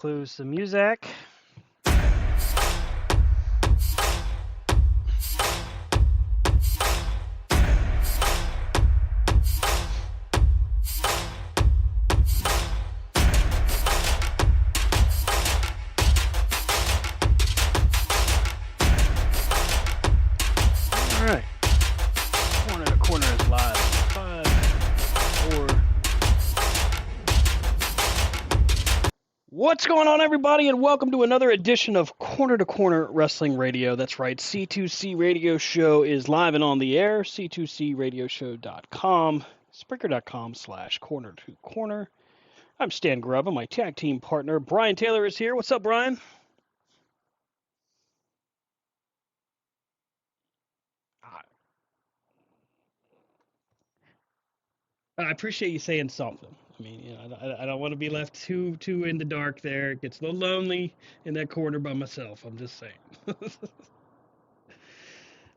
Close the music. All right. Corner to corner is live. 5, 4. What's going on, everybody, and welcome to another edition of Corner to Corner Wrestling Radio. That's right, C2C Radio Show is live and on the air. C2CRadioshow.com, Spreaker.com/corner to corner. I'm Stan Grubb, and my tag team partner Brian Taylor is here. What's up, Brian? I appreciate you saying something. I mean, I don't want to be left too in the dark there. It gets a little lonely in that corner by myself. I'm just saying.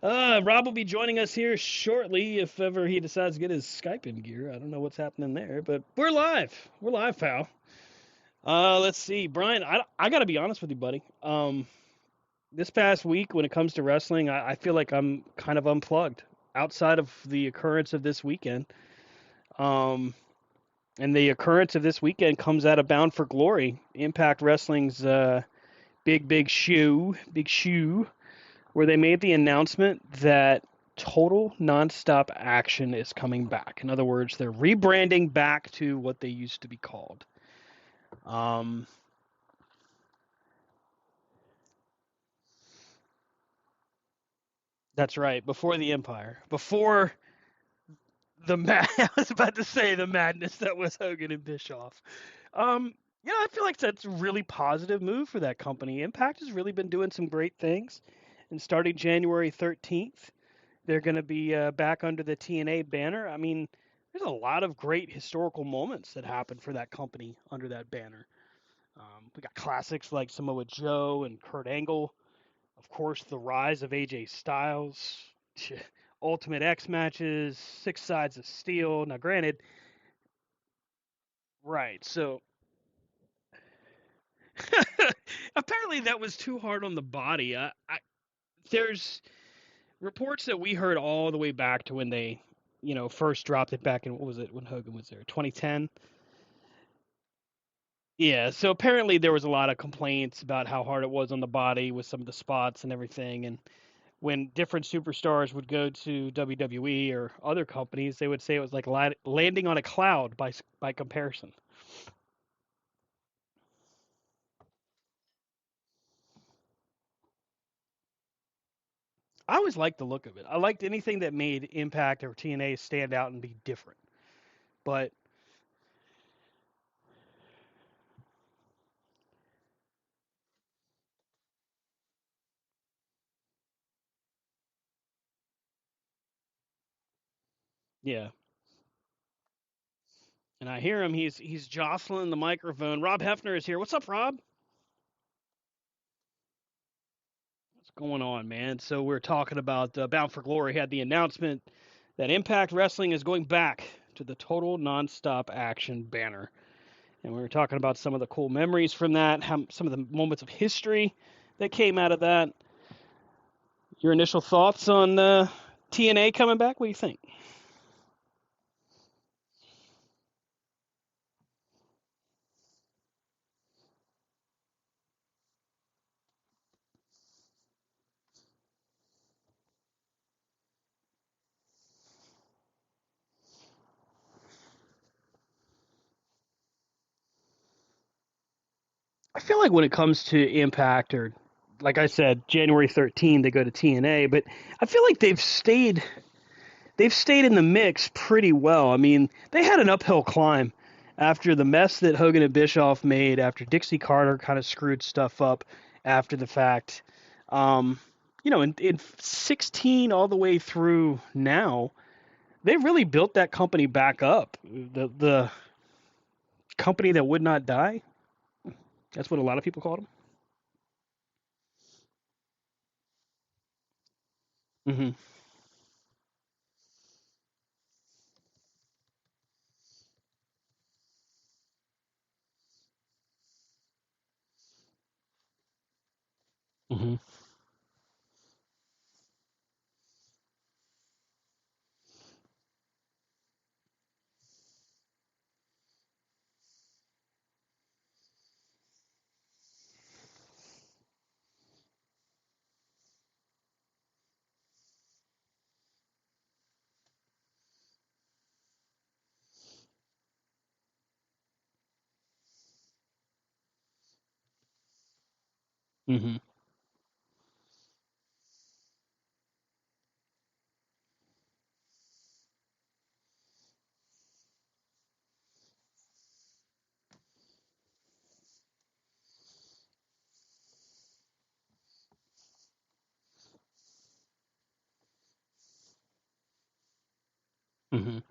Rob will be joining us here shortly if ever he decides to get his Skype in gear. I don't know what's happening there, but we're live. We're live, pal. Let's see, Brian. I got to be honest with you, buddy. This past week, when it comes to wrestling, I feel like I'm kind of unplugged outside of the occurrence of this weekend. And the occurrence of this weekend comes out of Bound for Glory, Impact Wrestling's big shoe, where they made the announcement that Total Nonstop Action is coming back. In other words, they're rebranding back to what they used to be called. That's right, before the Empire. Before I was about to say the madness that was Hogan and Bischoff. I feel like that's a really positive move for that company. Impact has really been doing some great things. And starting January 13th, they're going to be back under the TNA banner. I mean, there's a lot of great historical moments that happened for that company under that banner. We got classics like Samoa Joe and Kurt Angle. Of course, the rise of AJ Styles. Ultimate X matches, Six Sides of Steel. Now, granted, right, so apparently that was too hard on the body. There's reports that we heard all the way back to when they, first dropped it back in, what was it, when Hogan was there, 2010? Yeah, so apparently there was a lot of complaints about how hard it was on the body with some of the spots and everything. And when different superstars would go to WWE or other companies, they would say it was like landing on a cloud by comparison. I always liked the look of it. I liked anything that made Impact or TNA stand out and be different. But yeah, and I hear him. He's jostling the microphone. Rob Hefner is here. What's up, Rob? What's going on, man? So we're talking about Bound for Glory. Had the announcement that Impact Wrestling is going back to the Total Nonstop Action banner, and we were talking about some of the cool memories from that, some of the moments of history that came out of that. Your initial thoughts on TNA coming back? What do you think? I feel like when it comes to Impact, or like I said, January 13th they go to TNA, but I feel like they've stayed in the mix pretty well. I mean, they had an uphill climb after the mess that Hogan and Bischoff made, after Dixie Carter kind of screwed stuff up after the fact. Um, in 16 all the way through now, they really built that company back up. The company that would not die. That's what a lot of people called them. Hmm. Mhm. Mhm. Mhm.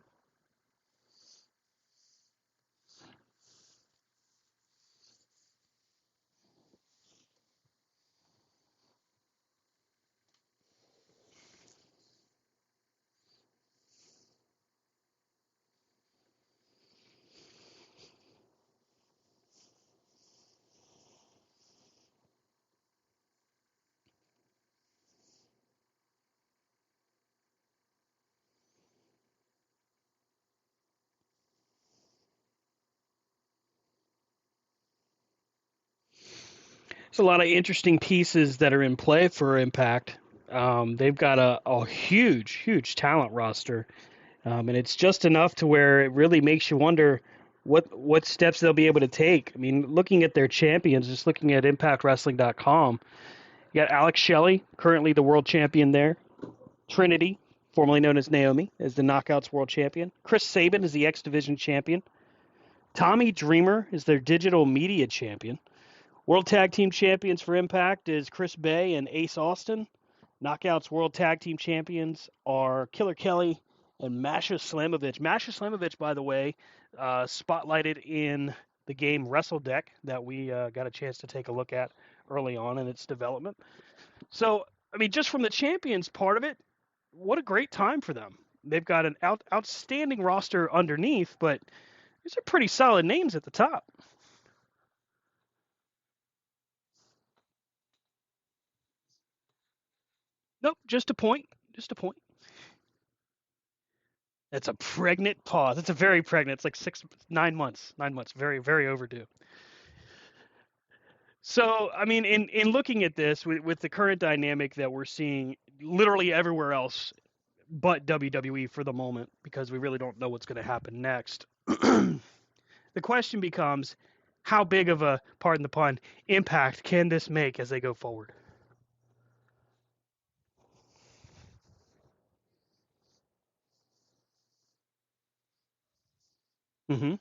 There's a lot of interesting pieces that are in play for Impact. They've got a huge, huge talent roster, and it's just enough to where it really makes you wonder what steps they'll be able to take. I mean, looking at their champions, just looking at ImpactWrestling.com, you got Alex Shelley, currently the world champion there. Trinity, formerly known as Naomi, is the Knockouts world champion. Chris Sabin is the X Division champion. Tommy Dreamer is their digital media champion. World Tag Team Champions for Impact is Chris Bay and Ace Austin. Knockouts World Tag Team Champions are Killer Kelly and Masha Slamovich. Masha Slamovich, by the way, spotlighted in the game Wrestle Deck that we got a chance to take a look at early on in its development. So, I mean, just from the champions part of it, what a great time for them. They've got an outstanding roster underneath, but these are pretty solid names at the top. Nope, just a point. Just a point. It's a pregnant pause. It's a very pregnant. It's like 9 months. 9 months. Very, very overdue. So, I mean, in looking at this with the current dynamic that we're seeing literally everywhere else but WWE for the moment, because we really don't know what's going to happen next, the question becomes how big of a, pardon the pun, impact can this make as they go forward? Mm-hmm.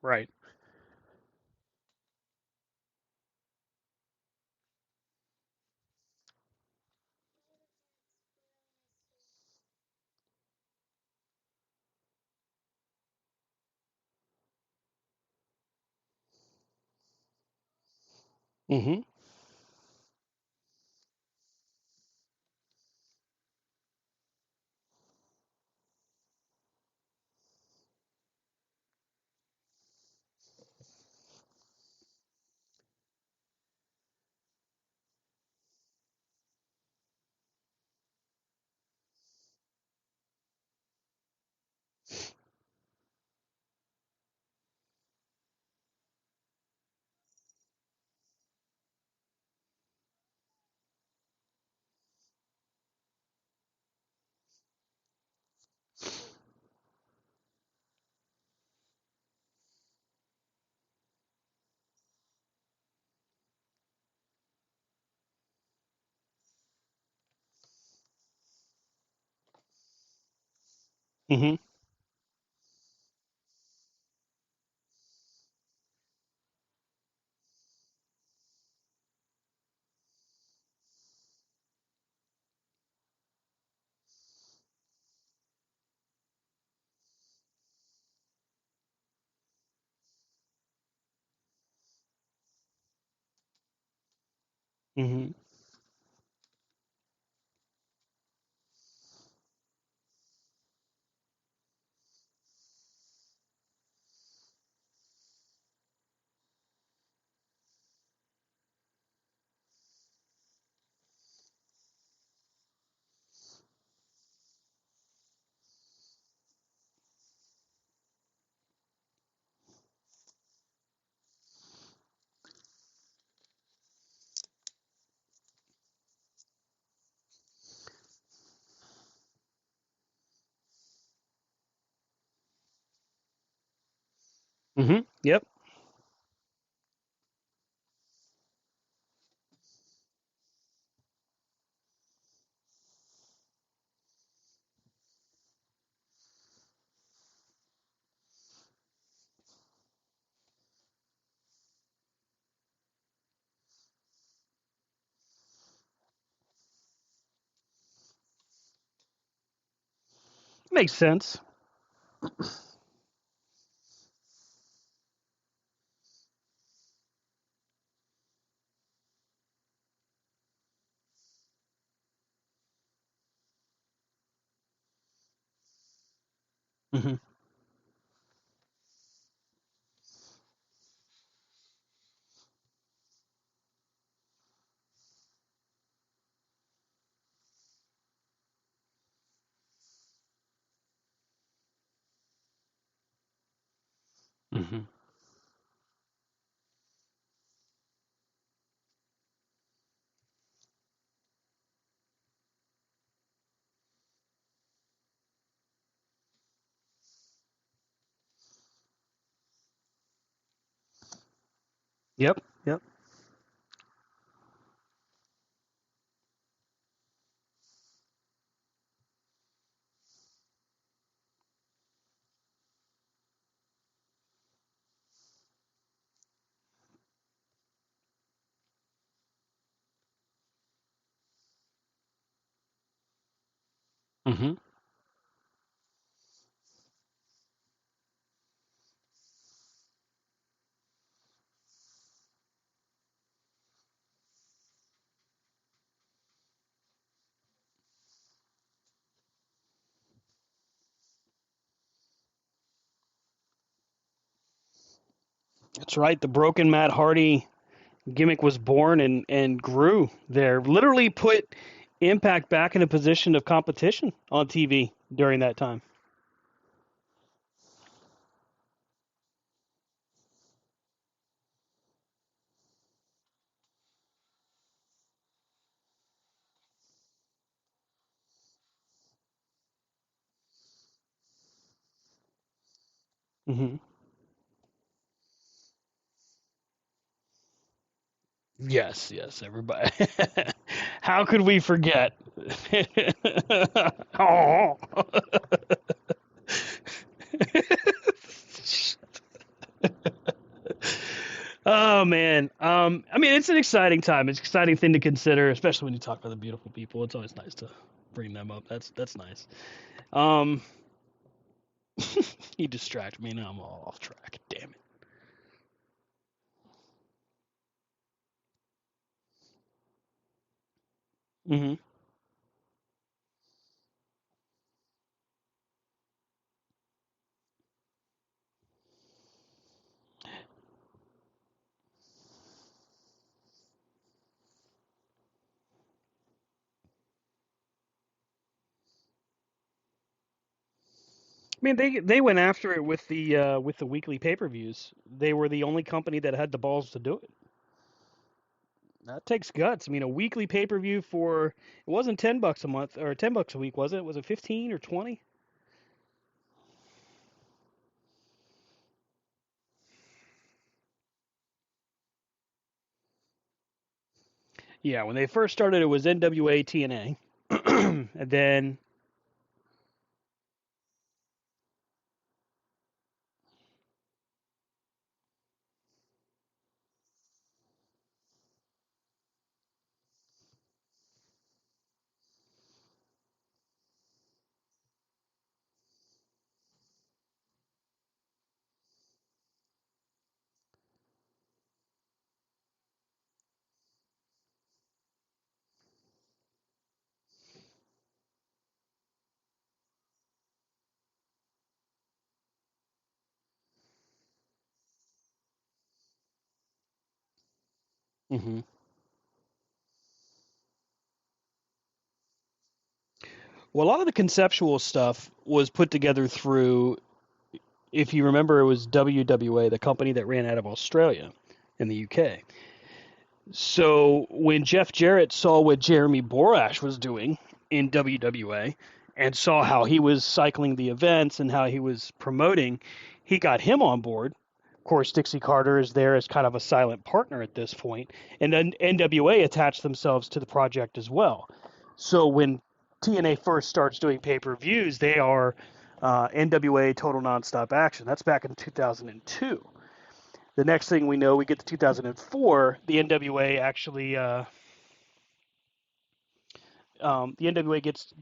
Right. Mm-hmm. Mm-hmm. Mm-hmm. Yep. Makes sense. Hmm. Hmm. Yep. Yep. Hmm. That's right. The broken Matt Hardy gimmick was born and grew there. Literally put Impact back in a position of competition on TV during that time. Hmm. Yes, yes, everybody. How could we forget? Oh. Oh man. I mean, it's an exciting time. It's an exciting thing to consider, especially when you talk about the beautiful people. It's always nice to bring them up. That's nice. Um, you distract me now. I'm all off track. Damn it. Hmm. I mean, they went after it with the weekly pay-per-views. They were the only company that had the balls to do it. That takes guts. I mean, a weekly pay-per-view for it wasn't $10 a month or $10 a week, was it? Was it 15 or 20? Yeah, when they first started, it was NWA TNA, and then hmm. Well, a lot of the conceptual stuff was put together through, if you remember, it was WWA, the company that ran out of Australia in the UK. So when Jeff Jarrett saw what Jeremy Borash was doing in WWA and saw how he was cycling the events and how he was promoting, he got him on board Of course, Dixie Carter is there as kind of a silent partner at this point, and then NWA attached themselves to the project as well. So when TNA first starts doing pay-per-views, they are NWA Total Nonstop Action. That's back in 2002. The next thing we know, we get to 2004. The NWA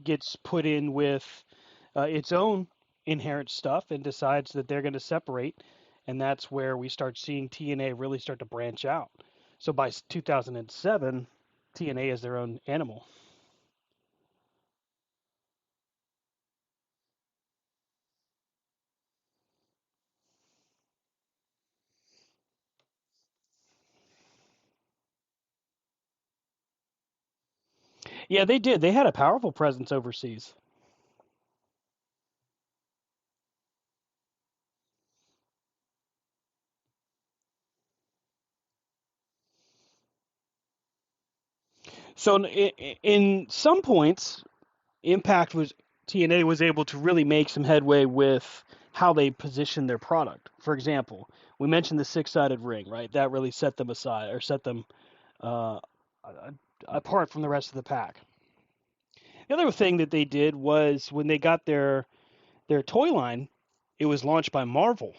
gets put in with its own inherent stuff and decides that they're going to separate, and that's where we start seeing TNA really start to branch out. So by 2007, TNA is their own animal. Yeah, they did. They had a powerful presence overseas. So in some points, Impact was TNA was able to really make some headway with how they position their product. For example, we mentioned the six-sided ring, right? That really set them aside or set them uh, apart from the rest of the pack. The other thing that they did was when they got their toy line, it was launched by Marvel.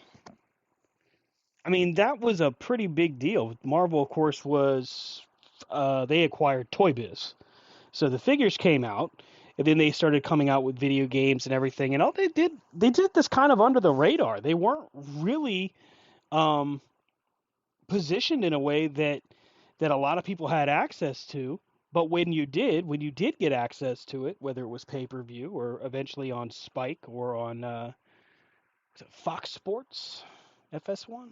I mean, that was a pretty big deal. Marvel, of course, was they acquired Toy Biz, so the figures came out, and then they started coming out with video games and everything. And all they did this kind of under the radar. They weren't really um, positioned in a way that a lot of people had access to. But when you did get access to it, whether it was pay per view or eventually on Spike or on Fox Sports, FS1.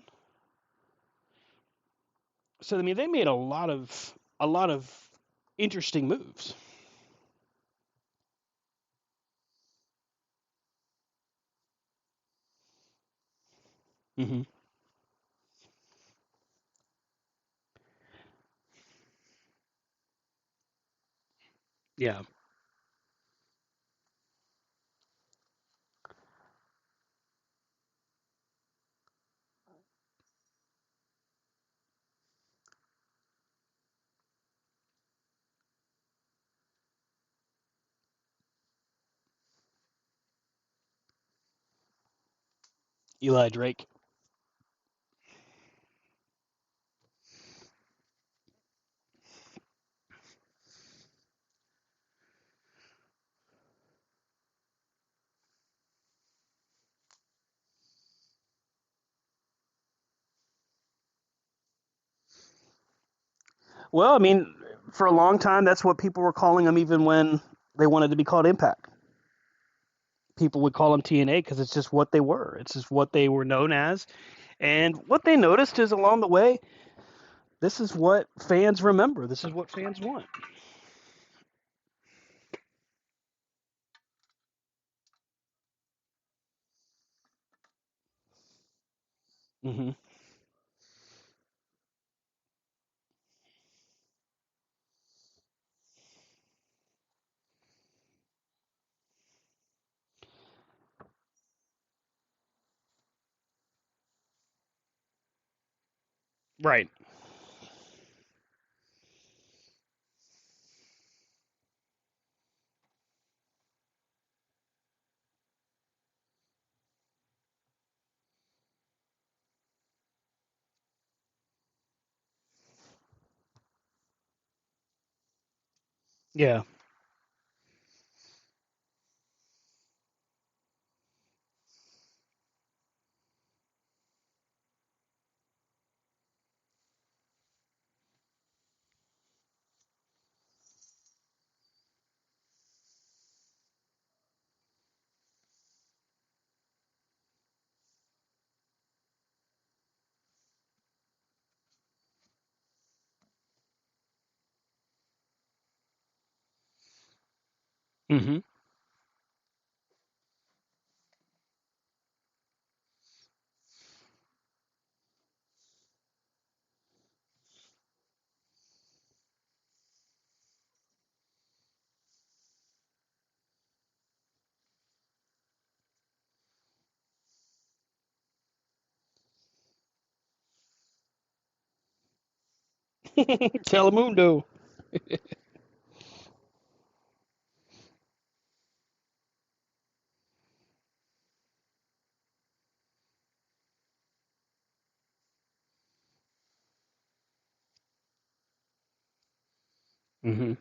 So I mean, they made a lot of interesting moves. Hmm. Yeah, Eli Drake. Well, I mean, for a long time, that's what people were calling them, even when they wanted to be called Impact. People would call them TNA because it's just what they were. It's just what they were known as. And what they noticed is along the way, this is what fans remember. This is what fans want. Hmm. Right. Yeah. Hmm. Telemundo. Hmm.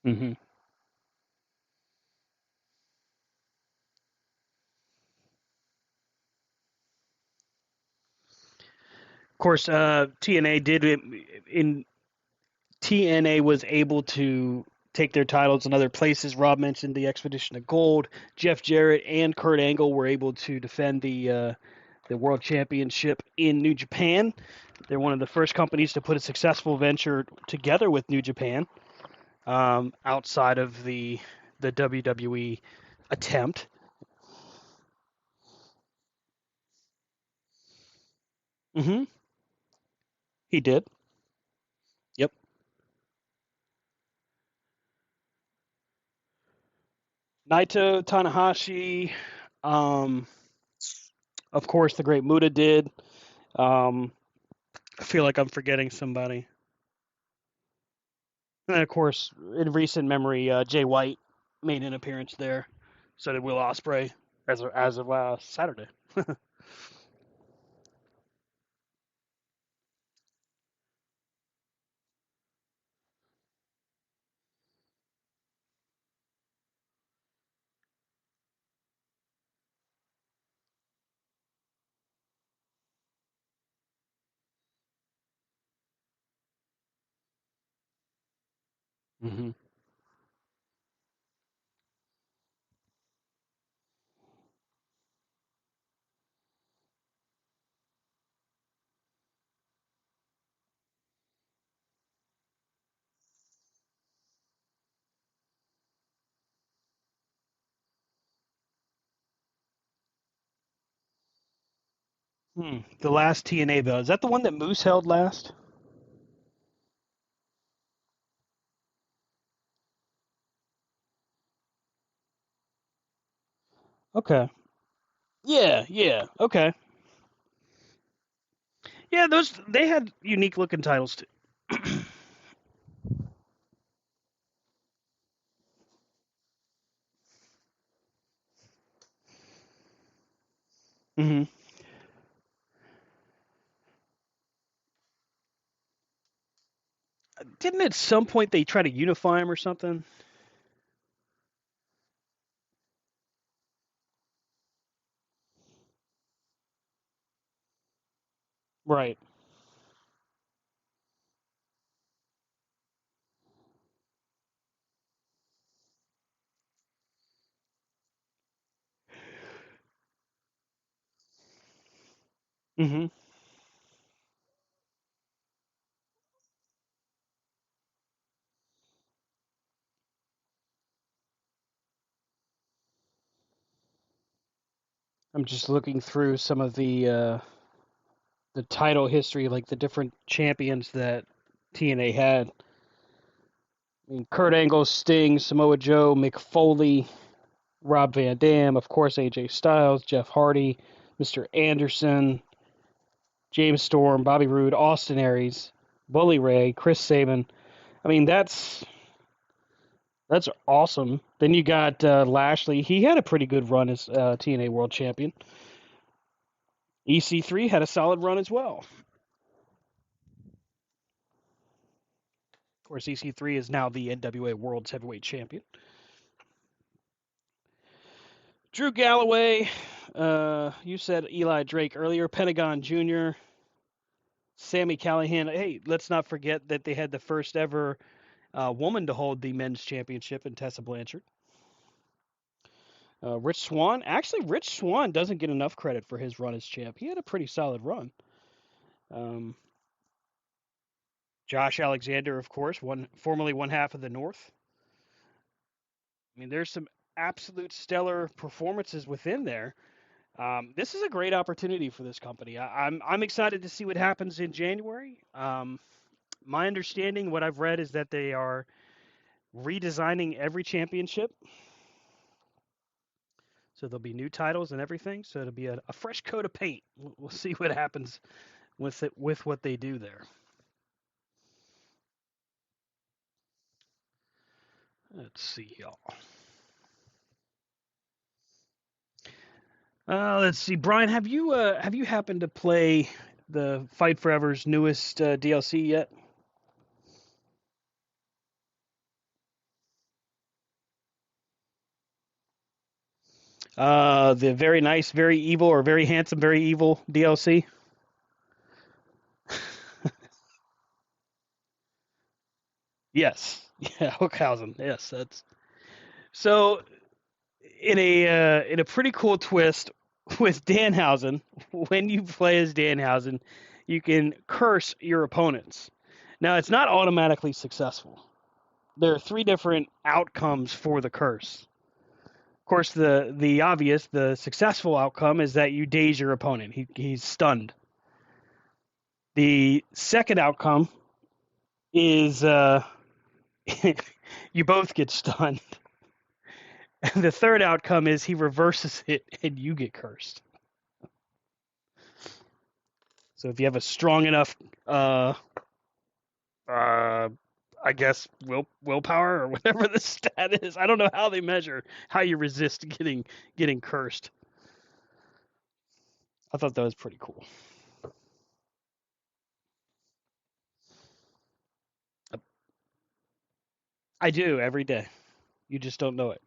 Hmm. Of course, TNA did in TNA was able to take their titles in other places. Rob mentioned the Expedition of Gold. Jeff Jarrett and Kurt Angle were able to defend the World Championship in New Japan. They're one of the first companies to put a successful venture together with New Japan, outside of the WWE attempt. Hmm. He did. Yep. Naito, Tanahashi, um, of course, the Great Muta did. Um, I feel like I'm forgetting somebody. And then, of course, in recent memory, Jay White made an appearance there. So did Will Ospreay as of Saturday. Hmm. The last TNA belt, is that the one that Moose held last? Okay. Yeah, yeah. Okay. Yeah, those they had unique looking titles too. Hmm. Didn't at some point they try to unify them or something? Right. Hmm. I'm just looking through some of the title history, like the different champions that TNA had. I mean, Kurt Angle, Sting, Samoa Joe, Mick Foley, Rob Van Dam, of course, AJ Styles, Jeff Hardy, Mr. Anderson, James Storm, Bobby Roode, Austin Aries, Bully Ray, Chris Sabin. I mean, that's awesome. Then you got Lashley. He had a pretty good run as TNA World Champion. EC3 had a solid run as well. Of course, EC3 is now the NWA World's Heavyweight Champion. Drew Galloway. You said Eli Drake earlier. Pentagon Jr., Sammy Callahan. Hey, let's not forget that they had the first ever woman to hold the men's championship in Tessa Blanchard. Rich Swann. Actually, Rich Swann doesn't get enough credit for his run as champ. He had a pretty solid run. Um, Josh Alexander, of course, formerly one half of the North. I mean, there's some absolute stellar performances within there. This is a great opportunity for this company. I'm excited to see what happens in January. My understanding, what I've read, is that they are redesigning every championship, so there'll be new titles and everything. So it'll be a fresh coat of paint. We'll see what happens with it, with what they do there. Let's see, y'all. Let's see, Brian. Have you happened to play the Fight Forever's newest DLC yet? The very nice, very evil, or very handsome, very evil DLC. Yes, yeah, Hookhausen. Yes, that's so. In a pretty cool twist with Danhausen, when you play as Danhausen, you can curse your opponents. Now, it's not automatically successful. There are three different outcomes for the curse. Of course, the obvious, the successful outcome is that you daze your opponent. He's stunned. The second outcome is you both get stunned. And the third outcome is he reverses it and you get cursed. So if you have a strong enough, uh, I guess willpower or whatever the stat is, I don't know how they measure how you resist getting cursed. I thought that was pretty cool. I do every day. You just don't know it.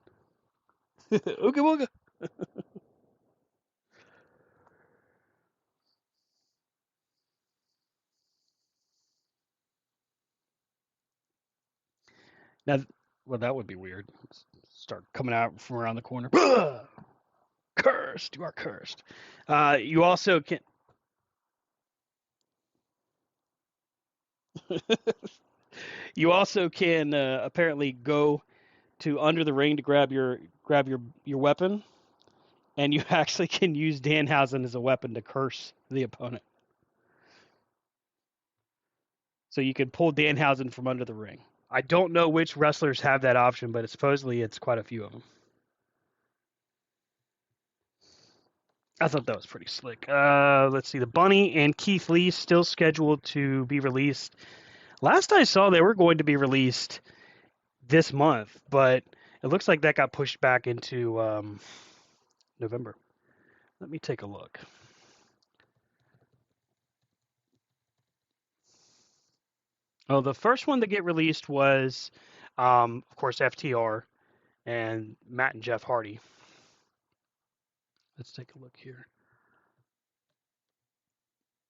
Ooga booga. Now, well, that would be weird. Start coming out from around the corner. Cursed. You are cursed. You also can. You also can apparently go to under the ring to grab your weapon, and you actually can use Danhausen as a weapon to curse the opponent. So you can pull Danhausen from under the ring. I don't know which wrestlers have that option, but supposedly it's quite a few of them. I thought that was pretty slick. Let's see. The Bunny and Keith Lee still scheduled to be released. Last I saw, they were going to be released this month, but it looks like that got pushed back into November. Let me take a look. Oh, the first one to get released was, of course, FTR and Matt and Jeff Hardy. Let's take a look here.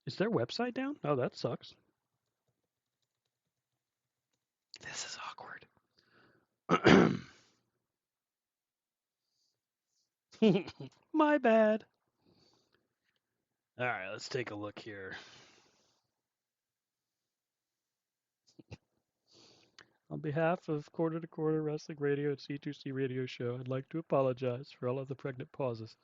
Is their website down? Oh, that sucks. This is awkward. My bad. All right, let's take a look here. On behalf of Quarter to Quarter Wrestling Radio and C2C Radio Show, I'd like to apologize for all of the pregnant pauses.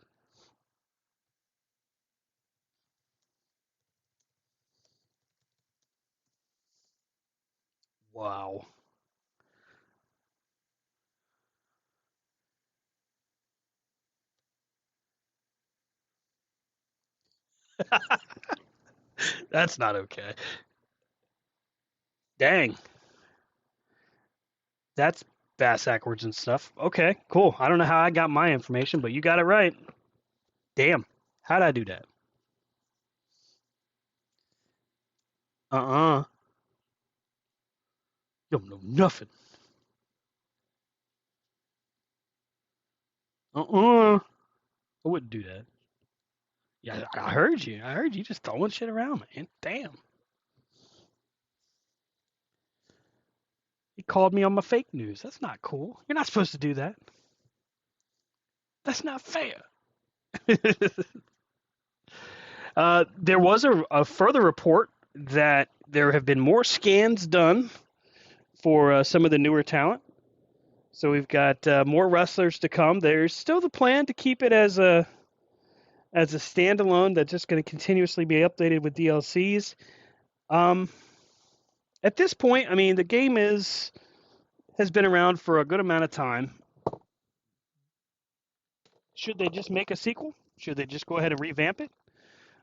Wow. That's not okay. Dang. That's bass backwards and stuff. Okay, cool. I don't know how I got my information, but you got it right. Damn. How'd I do that? Uh-uh. You don't know nothing. Uh-uh. I wouldn't do that. Yeah, I heard you. I heard you just throwing shit around, man. Damn. He called me on my fake news. That's not cool. You're not supposed to do that. That's not fair. There was a further report that there have been more scans done for some of the newer talent. So we've got more wrestlers to come. There's still the plan to keep it as a as a standalone that's just going to continuously be updated with DLCs. Um, at this point, I mean, the game has been around for a good amount of time. Should they just make a sequel? Should they just go ahead and revamp it,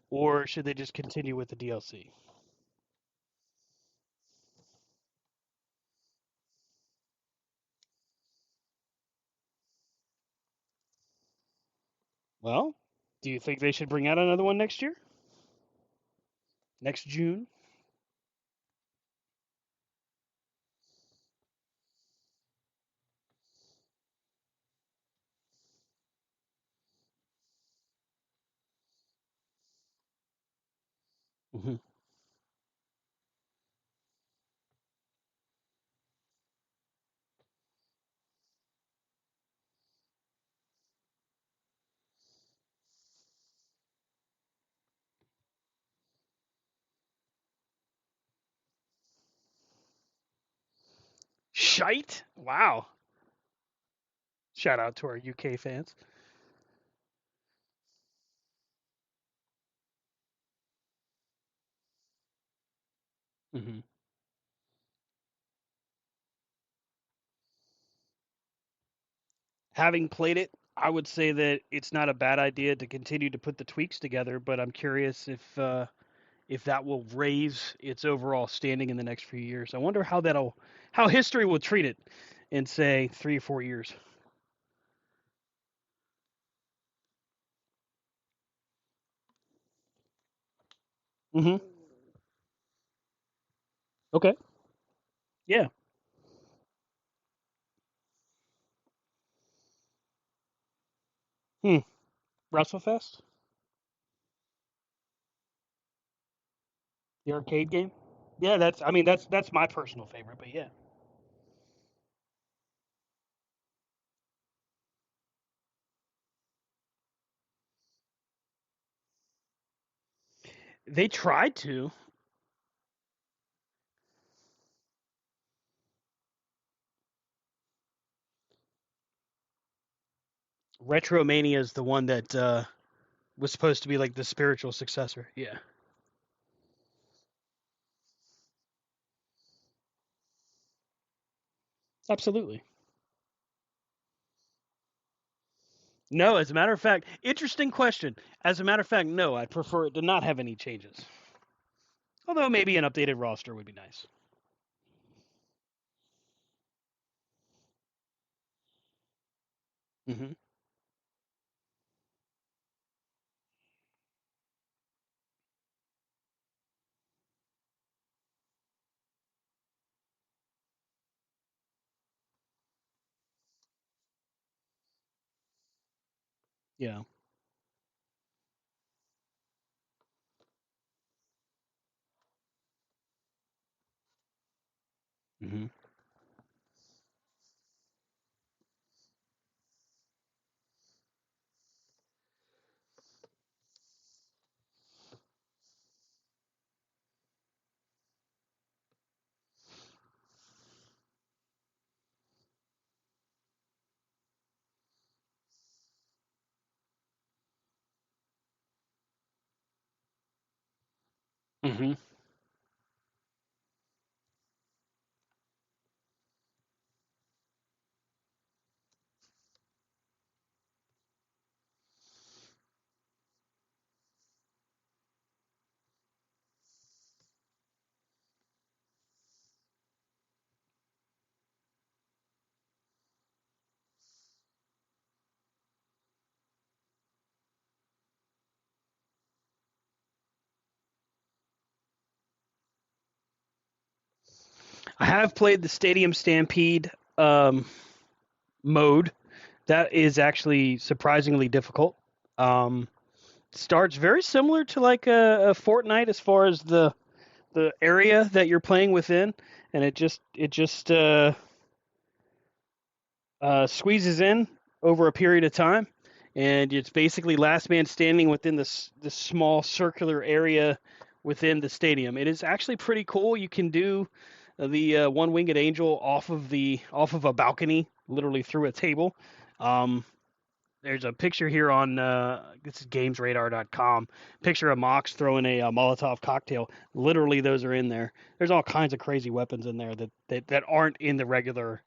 or should they just continue with the DLC? Well, do you think they should bring out another one next year? Next June? Hmm. Shite? Wow. Shout out to our UK fans. Hmm. Having played it, I would say that it's not a bad idea to continue to put the tweaks together, but I'm curious if that will raise its overall standing in the next few years. I wonder how history will treat it in say 3 or 4 years. Hmm. Okay. Yeah. Hmm. WrestleFest, the arcade game. Yeah, that's. I mean, that's my personal favorite. But yeah, they tried to. Retromania is the one that was supposed to be like the spiritual successor. Yeah, absolutely. No, as a matter of fact, interesting question. As a matter of fact, no, I'd prefer it to not have any changes. Although maybe an updated roster would be nice. Hmm. Yeah. Hmm. Hmm. I have played the Stadium Stampede mode. That is actually surprisingly difficult. Um, Starts very similar to like a Fortnite as far as the area that you're playing within, and it just squeezes in over a period of time, and it's basically last man standing within this small circular area within the stadium. It is actually pretty cool. You can do the one winged angel off of a balcony, literally through a table. Um, There's a picture here on this is gamesradar.com. Picture of Mox throwing a Molotov cocktail. Literally, those are in there. There's all kinds of crazy weapons in there that aren't in the regular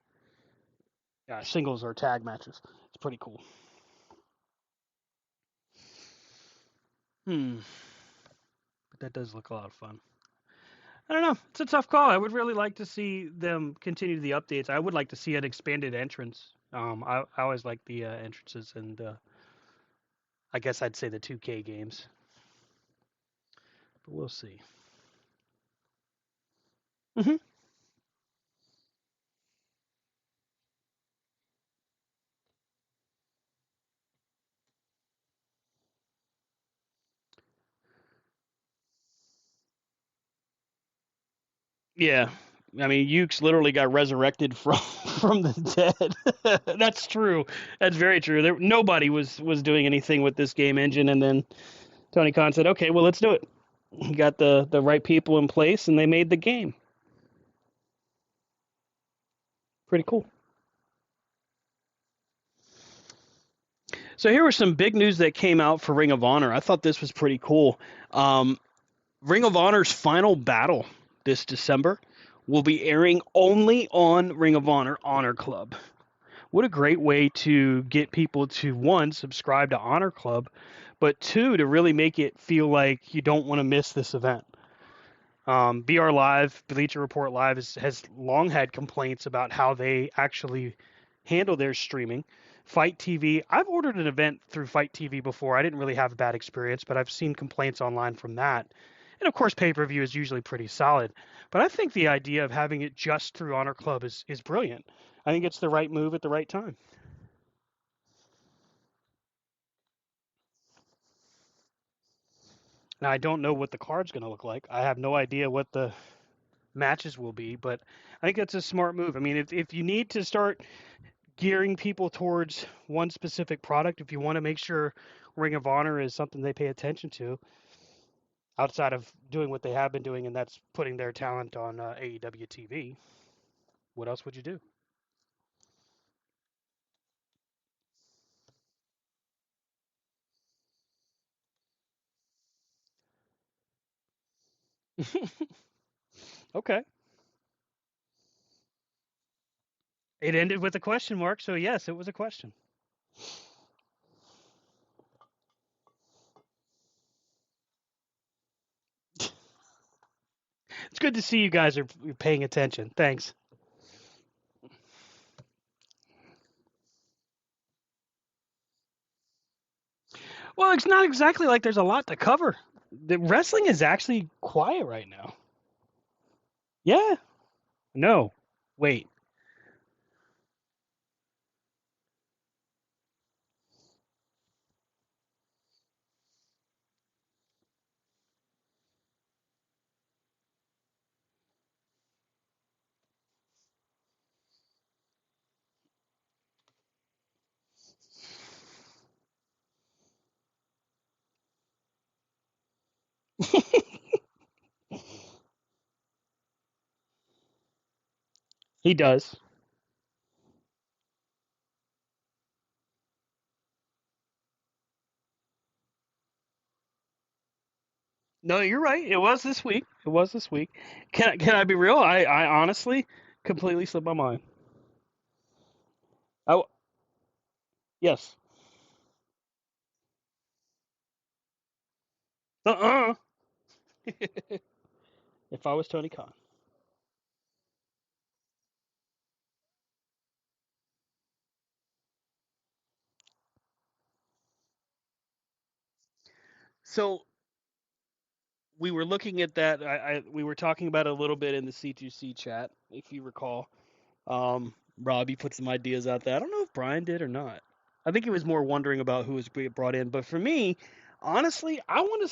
singles or tag matches. It's pretty cool. But that does look a lot of fun. I don't know. It's a tough call. I would really like to see them continue the updates. I would like to see an expanded entrance. I always like the entrances, and I guess I'd say the 2K games, but we'll see. Hmm. Yeah, I mean, Ukes literally got resurrected from from the dead. That's true. That's very true. Nobody was doing anything with this game engine, and then Tony Khan said, "Okay, well, let's do it." He got the right people in place, and they made the game. Pretty cool. So here was some big news that came out for Ring of Honor. I thought this was pretty cool. Um, Ring of Honor's final battle this December will be airing only on Ring of Honor Honor Club. What a great way to get people to one, subscribe to Honor Club, but two, to really make it feel like you don't want to miss this event. BR Live, Bleacher Report Live, has long had complaints about how they actually handle their streaming. Fight TV, I've ordered an event through Fight TV before. I didn't really have a bad experience, but I've seen complaints online from that. And of course, pay per view is usually pretty solid. But I think the idea of having it just through Honor Club is brilliant. I think it's the right move at the right time. Now, I don't know what the card's going to look like. I have no idea what the matches will be, but I think that's a smart move. I mean, if you need to start gearing people towards one specific product, if you want to make sure Ring of Honor is something they pay attention to outside of doing what they have been doing, and that's putting their talent on AEW TV, what else would you do? Okay. It ended with a question mark, so yes, it was a question. It's good to see you guys are paying attention. Thanks. Well, it's not exactly like there's a lot to cover. The wrestling is actually quiet right now. Yeah. No. Wait. He does. No, you're right. It was this week. It was this week. Can I be real? I honestly completely slipped my mind. Oh, yes. Uh-uh. If I was Tony Khan. So we were looking at that. We were talking about it a little bit in the C2C chat, if you recall. Robbie put some ideas out there. I don't know if Brian did or not. I think he was more wondering about who was being brought in. But for me, honestly, I want to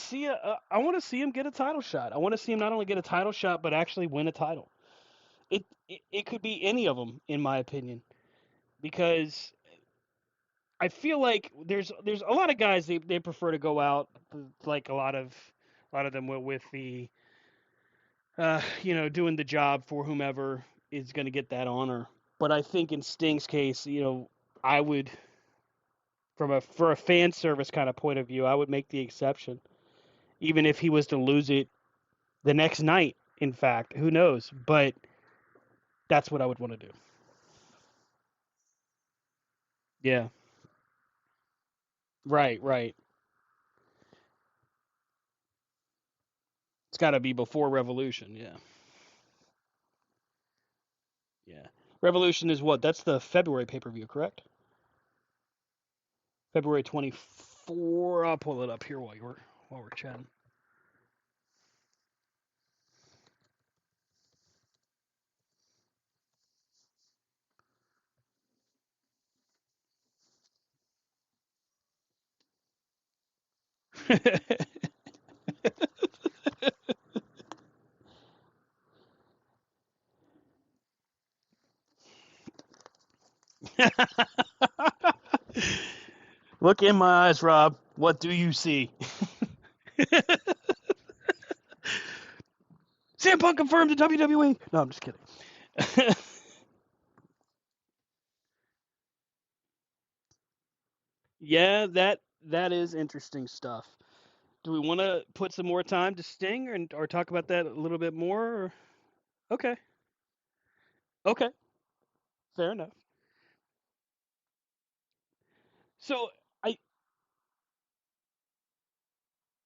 see him get a title shot. I want to see him not only get a title shot, but actually win a title. It could be any of them, in my opinion, because I feel like there's a lot of guys they prefer to go out like a lot of them with the doing the job for whomever is going to get that honor. But I think in Sting's case, I would For a fan service kind of point of view, I would make the exception, even if he was to lose it the next night. In fact, who knows? But that's what I would want to do. Yeah. Right. Right. It's got to be before Revolution. Yeah. Yeah. Revolution is what? That's the February pay per view, correct? February 24. I'll pull it up here while we're chatting. Look in my eyes, Rob. What do you see? CM Punk confirmed to WWE. No, I'm just kidding. Yeah, that is interesting stuff. Do we want to put some more time to Sting or talk about that a little bit more? Or? Okay, okay, fair enough. So I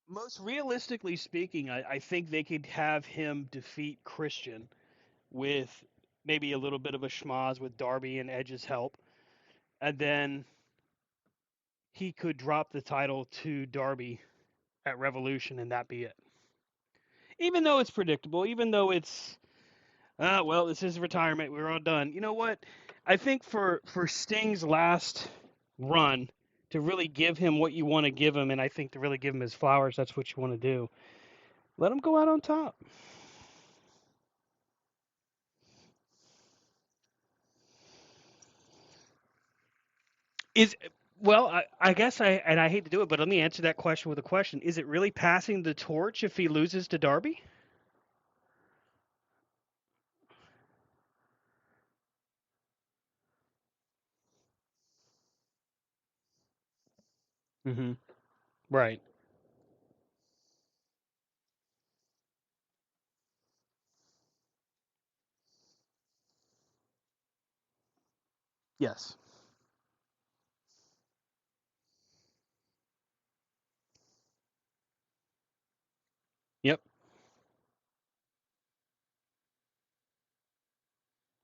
most realistically speaking, I think they could have him defeat Christian with maybe a little bit of a schmoz with Darby and Edge's help, and then he could drop the title to Darby at Revolution, and that be it. Even though it's predictable, even though it's well, this is retirement. We're all done. You know what? I think for Sting's last run to really give him what you want to give him, and I think to really give him his flowers, that's what you want to do. Let him go out on top. Is well, I guess I hate to do it, but let me answer that question with a question. Is it really passing the torch if he loses to Darby? Mm-hmm. Right. Yes. Yep.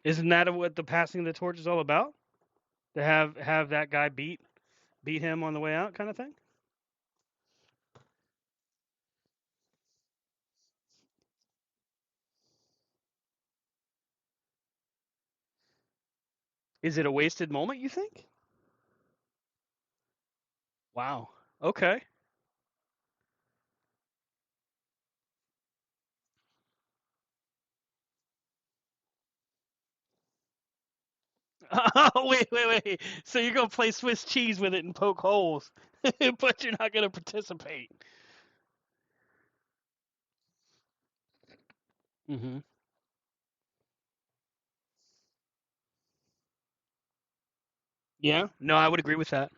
Isn't that what the passing the torch is all about? To have that guy beat him on the way out, kind of thing. Is it a wasted moment? You think? Wow. Okay. Oh, wait. So you're gonna play Swiss cheese with it and poke holes, but you're not gonna participate. Hmm. Yeah. No, I would agree with that.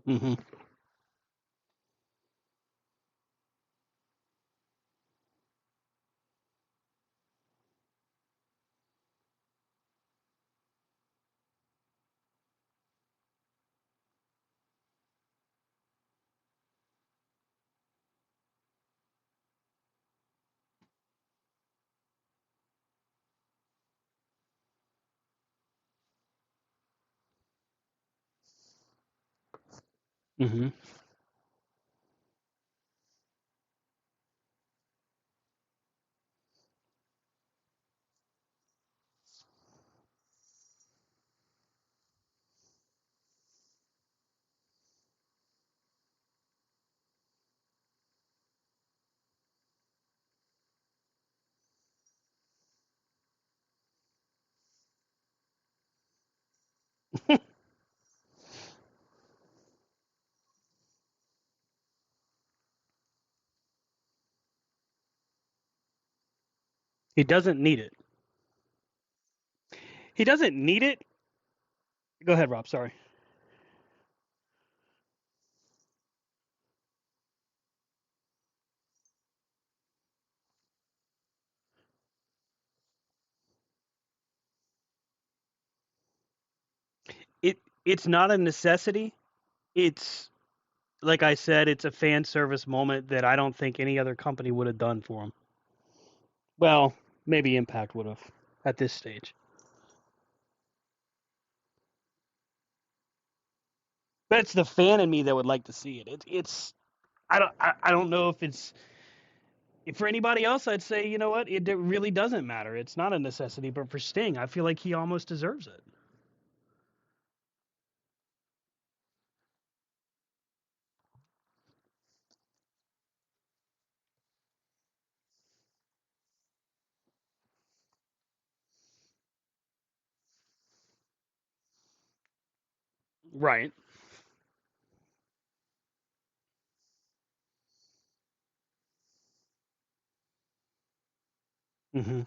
Hmm. Hmm. He doesn't need it. He doesn't need it. Go ahead, Rob. Sorry. It's not a necessity. It's like I said, it's a fan service moment that I don't think any other company would have done for him. Well, maybe Impact would have at this stage. But it's the fan in me that would like to see it. It's I don't know if it's if for anybody else. I'd say you know what, it really doesn't matter. It's not a necessity, but for Sting, I feel like he almost deserves it. Right. Hmm.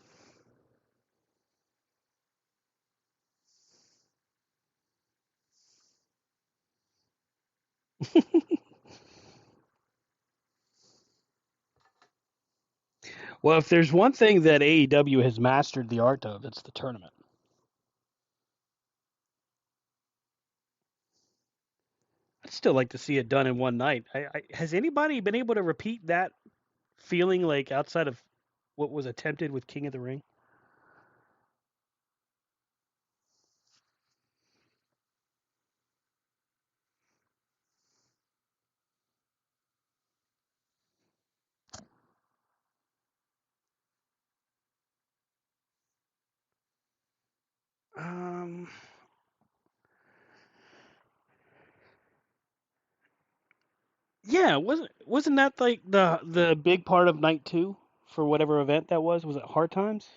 Well, if there's one thing that AEW has mastered the art of, it's the tournament. I'd still like to see it done in one night. Has anybody been able to repeat that feeling like outside of what was attempted with King of the Ring? Um, yeah, wasn't that like the big part of night two for whatever event that was? Was it Hard Times?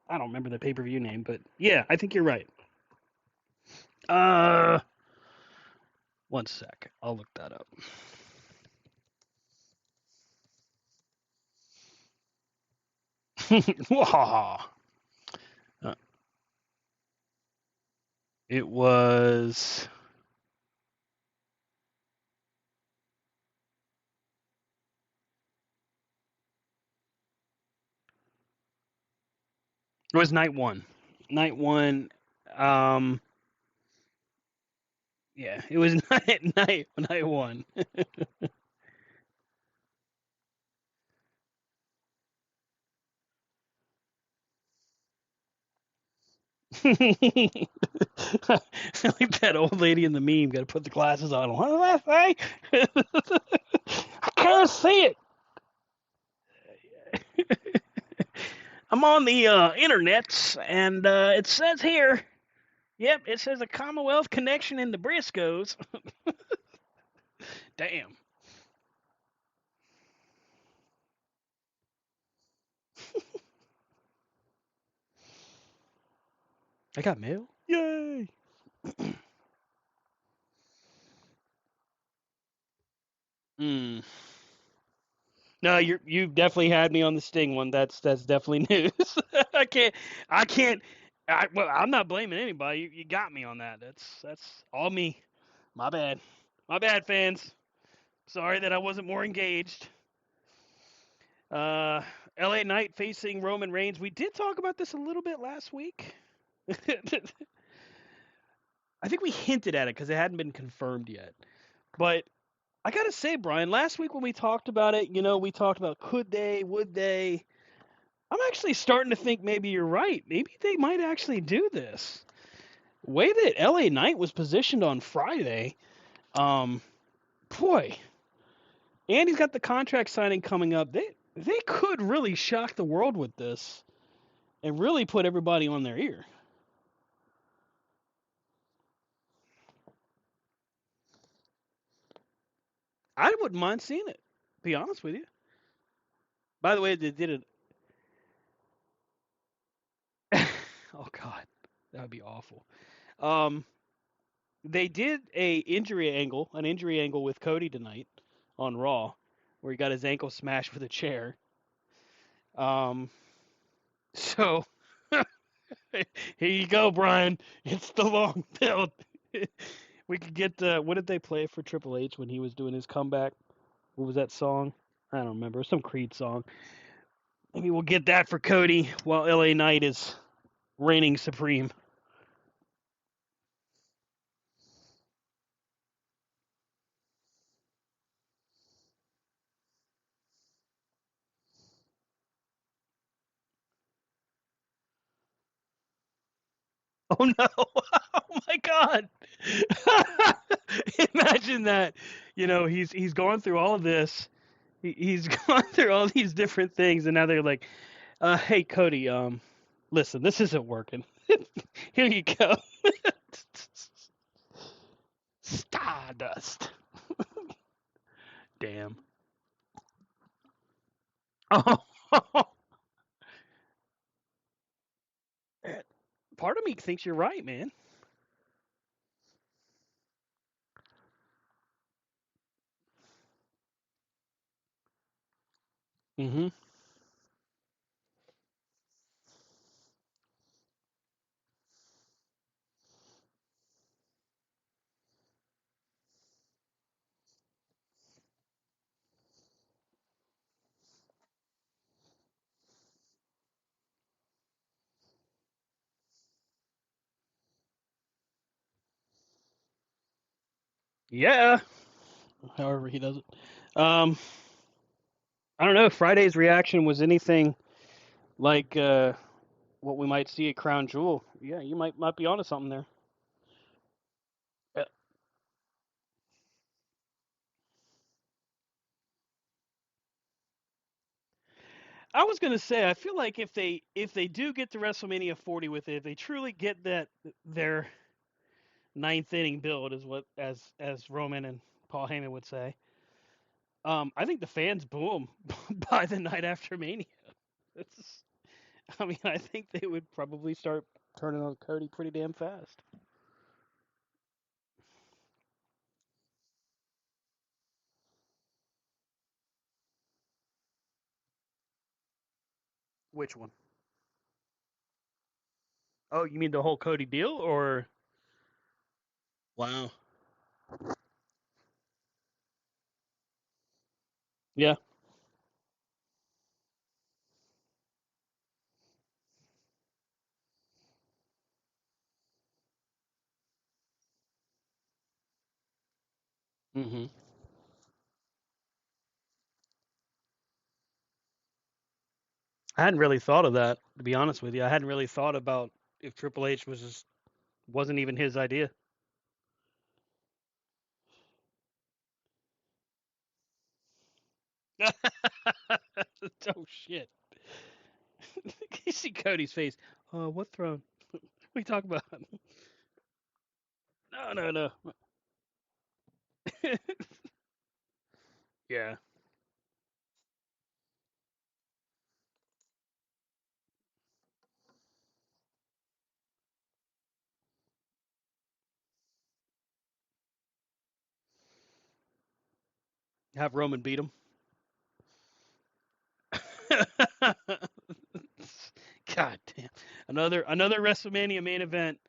I don't remember the pay per view name, but yeah, I think you're right. Uh, one sec, I'll look that up. Wahaha. Uh, it was it was night one. Night one. Um, yeah, it was night one. Like that old lady in the meme. Got to put the glasses on. What did I say? I can't see it. I'm on the internet, and it says here. Yep, it says a Commonwealth connection in the Briscoes. Damn. I got mail. Yay. Mm. No, you've definitely had me on the Sting one. That's definitely news. I can't I can't well, I'm not blaming anybody. You got me on that. That's all me. My bad. My bad, fans. Sorry that I wasn't more engaged. Uh, LA Knight facing Roman Reigns. We did talk about this a little bit last week. I think we hinted at it because it hadn't been confirmed yet. But I gotta say, Brian, last week when we talked about it, we talked about could they, would they. I'm actually starting to think maybe you're right. Maybe they might actually do this. The way that LA Knight was positioned on Friday, um, boy, and he's got the contract signing coming up. They could really shock the world with this and really put everybody on their ear. I wouldn't mind seeing it. Be honest with you. By the way, they did it. Oh God, that would be awful. Um, they did an injury angle with Cody tonight on Raw, where he got his ankle smashed with a chair. Um, So here you go, Brian. It's the long build. We could get what did they play for Triple H when he was doing his comeback? What was that song? I don't remember. Some Creed song. Maybe we'll get that for Cody while LA Knight is reigning supreme. Oh no! Oh my God! Imagine that. He's gone through all of this. He's gone through all these different things, and now they're like, "Hey, Cody, listen, this isn't working. Here you go, Stardust." Damn. Oh, part of me thinks you're right, man. Hmm. Yeah. However he does it. Um, I don't know. Friday's reaction was anything like what we might see at Crown Jewel. Yeah, you might be onto something there. Uh, I was gonna say, I feel like if they do get to WrestleMania 40 with it, if they truly get that their ninth inning build is what as Roman and Paul Heyman would say. I think the fans boo him by the night after Mania. It's, I mean, I think they would probably start turning on Cody pretty damn fast. Which one? Oh, you mean the whole Cody deal, or? Wow. Yeah. Hmm. I hadn't really thought of that, to be honest with you. I hadn't really thought about if Triple H wasn't even his idea. Oh shit! You see Cody's face. What throne? What are you talking about? No, no, no. Yeah. Have Roman beat him. God damn. Another WrestleMania main event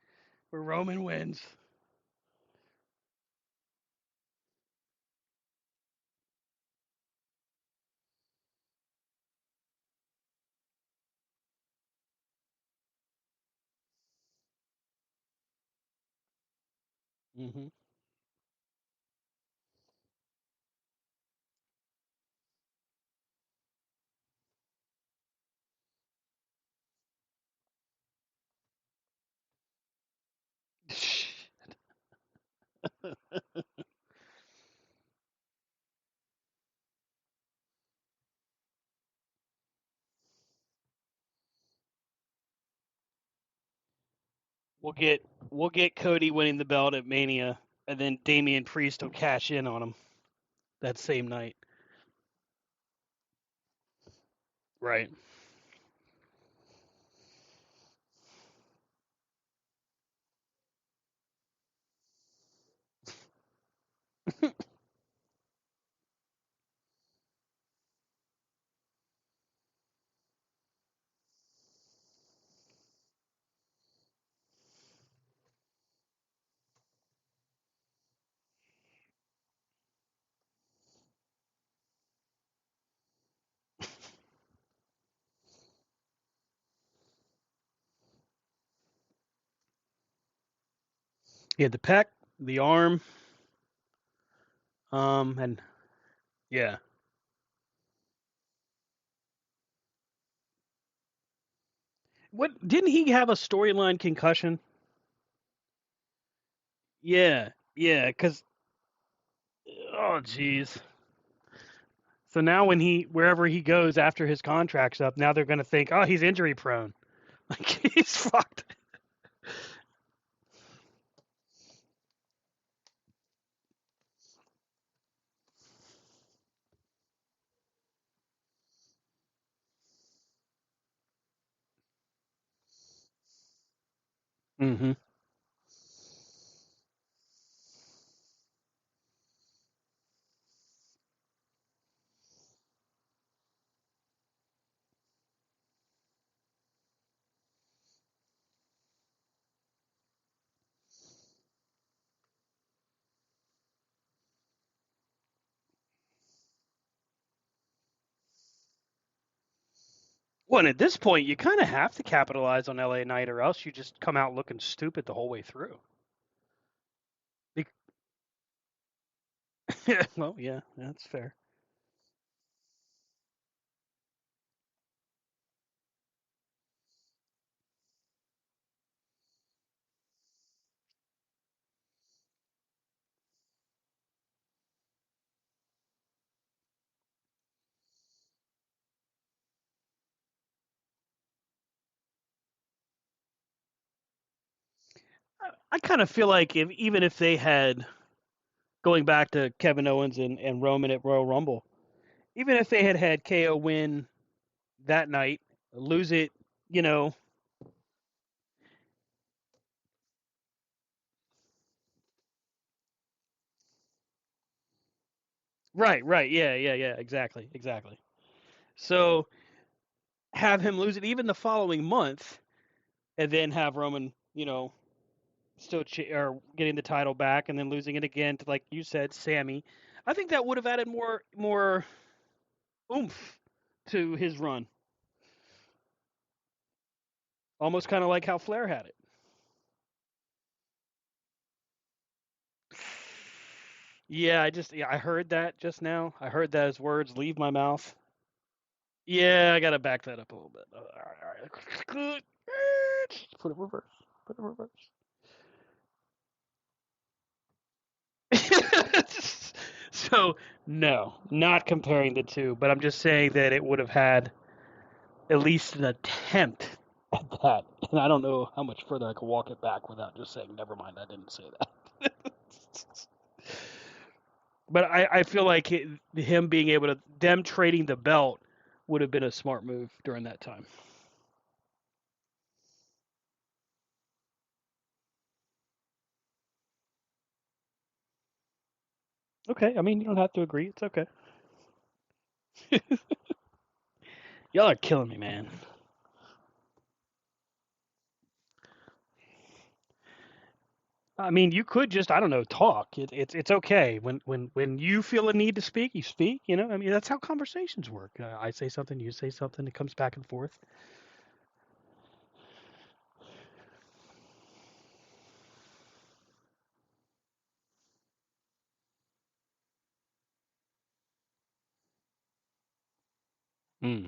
where Roman wins. Hmm. We'll get Cody winning the belt at Mania, and then Damian Priest will cash in on him that same night. Right. He had the pec, the arm, and yeah. What didn't he have a storyline concussion? Yeah, yeah, because oh jeez. So now when he wherever he goes after his contract's up, now they're gonna think, oh, he's injury prone. Like he's fucked. Hmm. Well, and at this point, you kind of have to capitalize on LA Knight, or else you just come out looking stupid the whole way through. Bec- well, yeah, that's fair. I kind of feel like even if they had going back to Kevin Owens and Roman at Royal Rumble, even if they had KO win that night, lose it, you know, right, right, yeah, yeah, yeah, exactly, exactly. So have him lose it even the following month, and then have Roman, still or getting the title back, and then losing it again to, like you said, Sammy. I think that would have added more oomph to his run, almost kind of like how Flair had it. Yeah, I heard that just now. I heard that his words leave my mouth. Yeah, I gotta back that up a little bit. All right, all right. Put it reverse. Put it reverse. So no, not comparing the two, but I'm just saying that it would have had at least an attempt at that. And I don't know how much further I could walk it back without just saying, never mind, I didn't say that. But I feel like him being able to, them trading the belt would have been a smart move during that time. Okay, I mean, you don't have to agree. It's okay. Y'all are killing me, man. I mean, you could just, I don't know, talk. It's okay. When you feel a need to speak, you speak. I mean, that's how conversations work. I say something, you say something, it comes back and forth. Mm.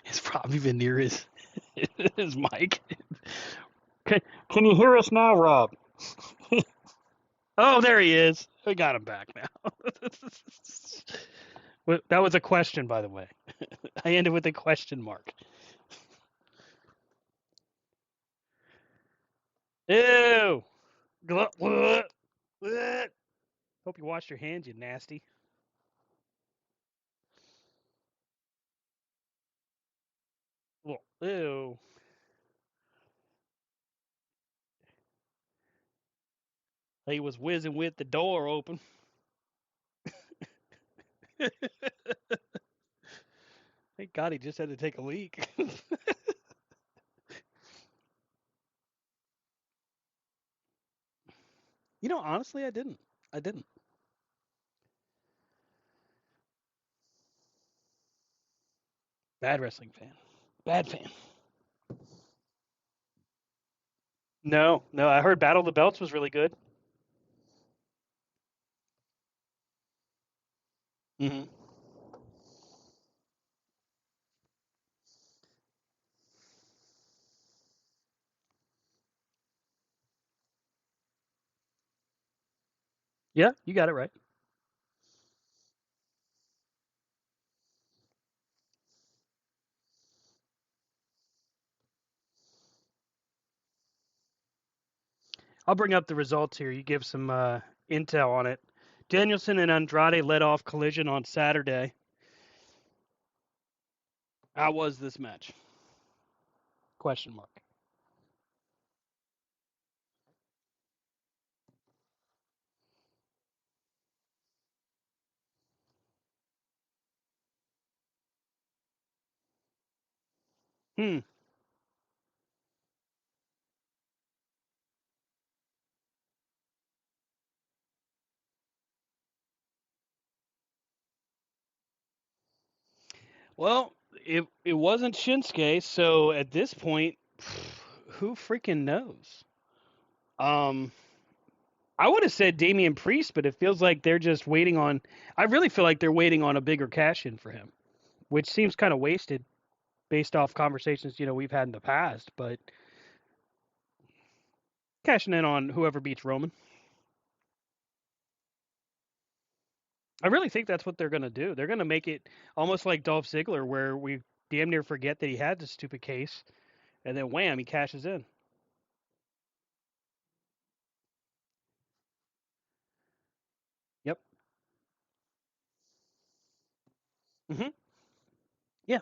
It's probably been near his mic. Can, can you hear us now, Rob? Oh, there he is. We got him back now. That was a question, by the way. I ended with a question mark. Ew. Hope you washed your hands, you nasty. Ew. He was whizzing with the door open. Thank God he just had to take a leak. Honestly, I didn't. I didn't. Bad wrestling fan. Bad fan. No, no. I heard Battle of the Belts was really good. Hmm. Yeah, you got it right. I'll bring up the results here. You give some intel on it. Danielson and Andrade led off Collision on Saturday. How was this match? Question mark. Hmm. Well, it wasn't Shinsuke, so at this point, who freaking knows? Um, I would have said Damian Priest, but it feels like they're just waiting on. I really feel like they're waiting on a bigger cash in for him, which seems kind of wasted based off conversations we've had in the past. But cashing in on whoever beats Roman, I really think that's what they're gonna do. They're gonna make it almost like Dolph Ziggler, where we damn near forget that he had this stupid case, and then wham, he cashes in. Yep. Hmm. Yeah.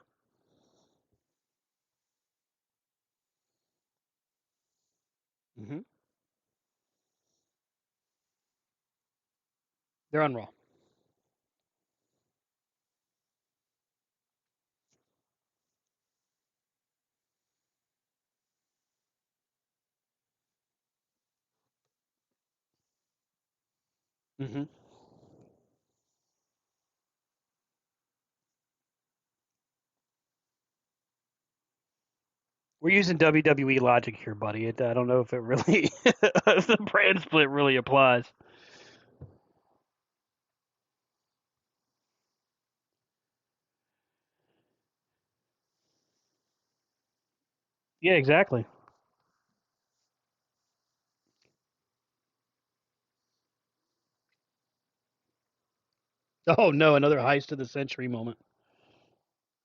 Hmm. They're on Raw. Hmm. We're using WWE logic here, buddy. I don't know if it really the brand split really applies. Yeah, exactly. Oh no, another heist of the century moment.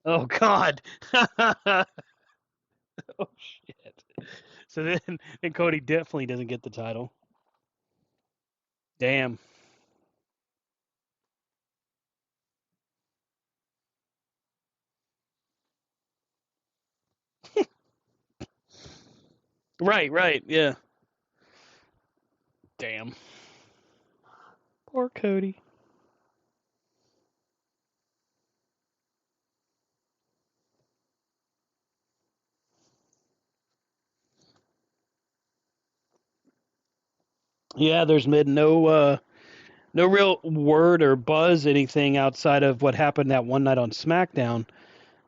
Oh God. Oh shit. So then Cody definitely doesn't get the title. Damn. Right, right, yeah. Damn. Poor Cody. Yeah, there's been no real word or buzz anything outside of what happened that one night on SmackDown,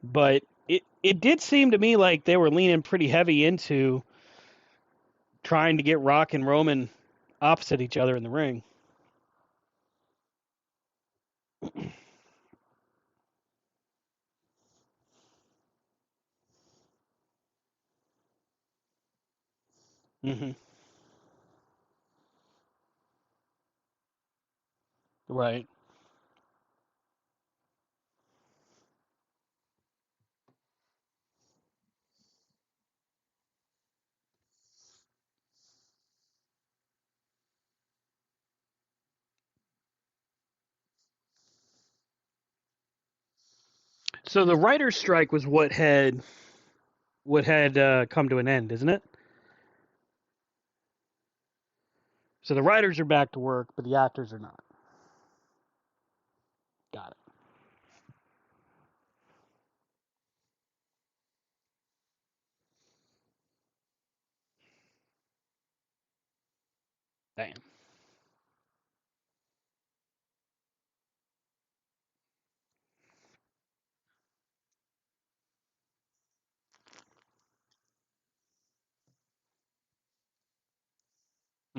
but it did seem to me like they were leaning pretty heavy into trying to get Rock and Roman opposite each other in the ring. Hmm. Right. So the writer's strike was what had come to an end, isn't it? So the writers are back to work, but the actors are not. Got it. Damn.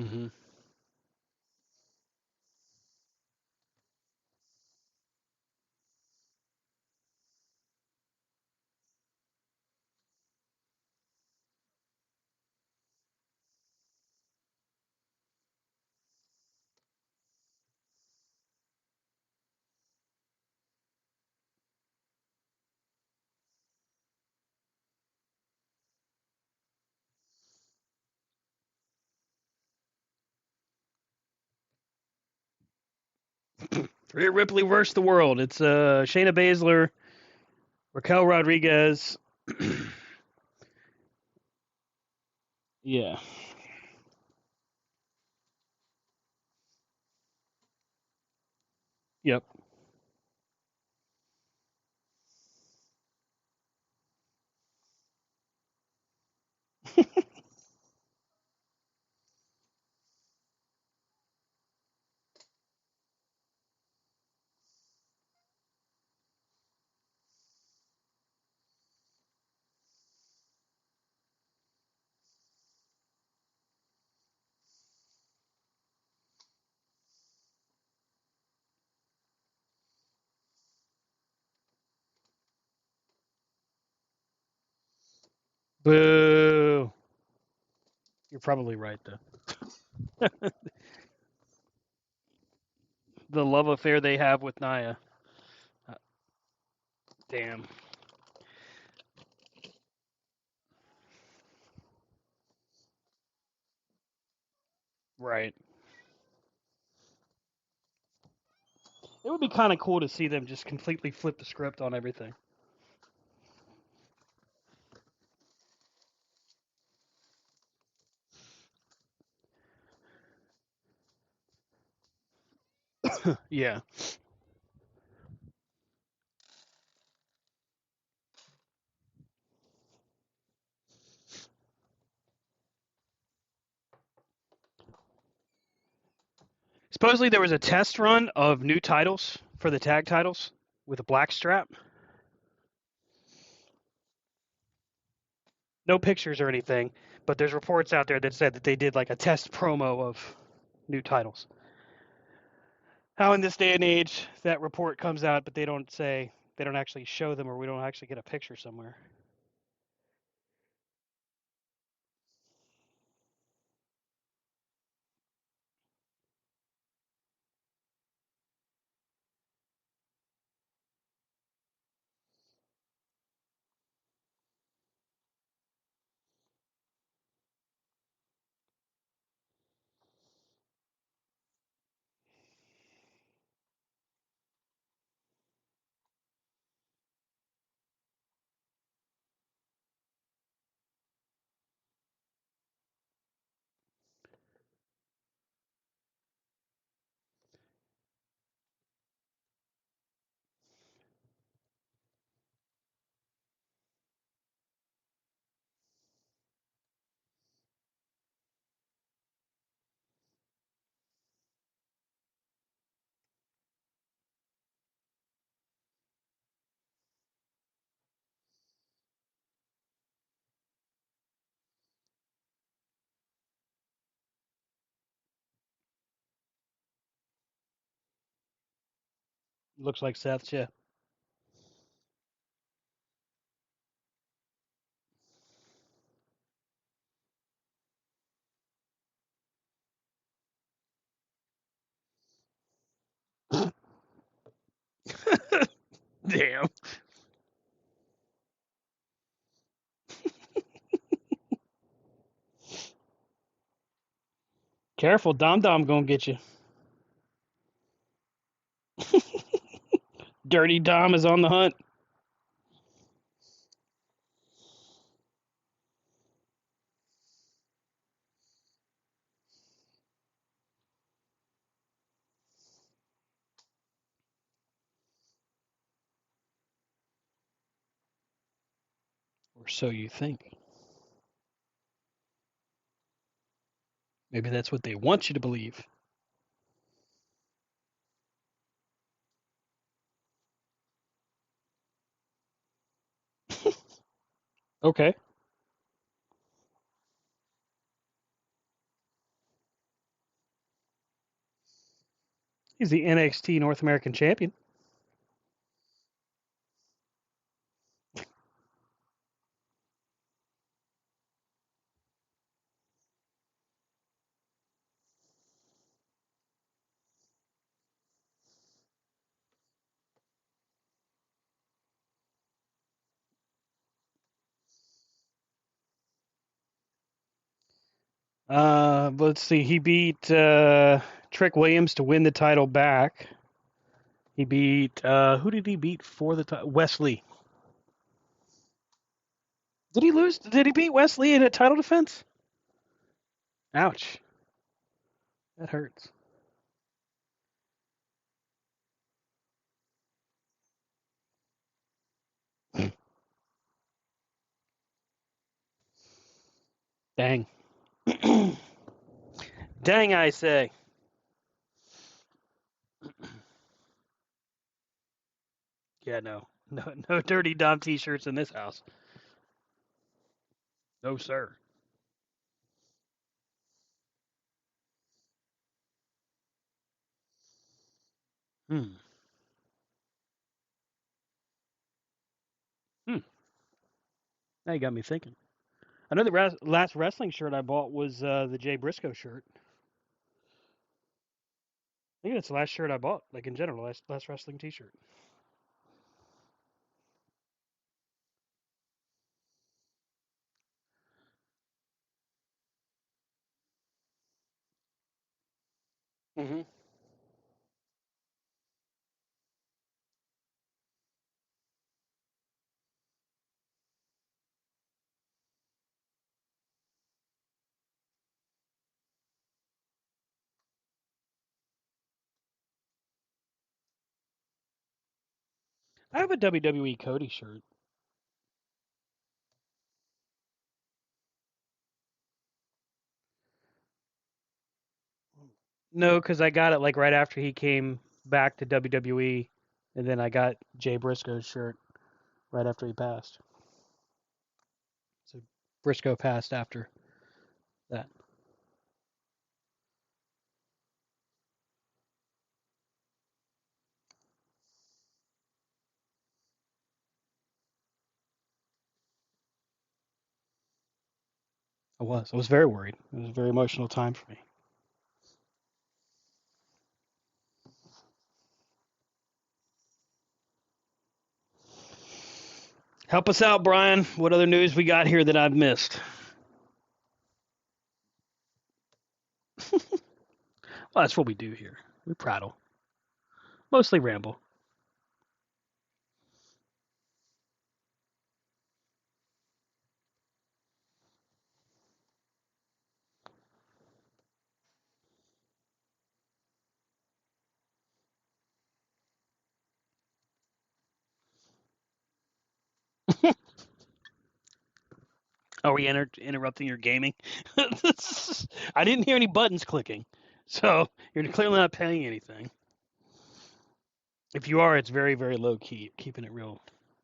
Hmm. Rhea Ripley versus the world. It's Shayna Baszler, Raquel Rodriguez. Yeah. Yep. Boo. You're probably right though. The love affair they have with Nia. Uh, Damn. Right. It would be kind of cool to see them just completely flip the script on everything. Yeah. Supposedly there was a test run of new titles for the tag titles with a black strap. No pictures or anything, but there's reports out there that said that they did like a test promo of new titles. How in this day and age that report comes out, but they don't actually show them, or we don't actually get a picture somewhere. Looks like Seth's, yeah. Damn. Careful, Dom Dom gonna get you. Dirty Dom is on the hunt. Or so you think. Maybe that's what they want you to believe. Okay. He's the NXT North American champion. Let's see. He beat Trick Williams to win the title back. He beat who did he beat for the title? Wesley. Did he lose? Did he beat Wesley in a title defense? Ouch. That hurts. Dang. Dang, I say. Yeah, no. No dirty Dom t-shirts in this house. No, sir. Hmm. Hmm. Now you got me thinking. I know the last wrestling shirt I bought was the Jay Briscoe shirt. I think that's the last shirt I bought, like in general, last wrestling t-shirt. Mm-hmm. I have a WWE Cody shirt. No, because I got it like right after he came back to WWE, and then I got Jay Briscoe's shirt right after he passed. So Briscoe passed after that. I was. I was very worried. It was a very emotional time for me. Help us out, Brian. What other news we got here that I've missed? Well, that's what we do here. We prattle. Mostly ramble. Are we interrupting your gaming? I didn't hear any buttons clicking. So you're clearly not paying anything. If you are, it's very, very low key, keeping it real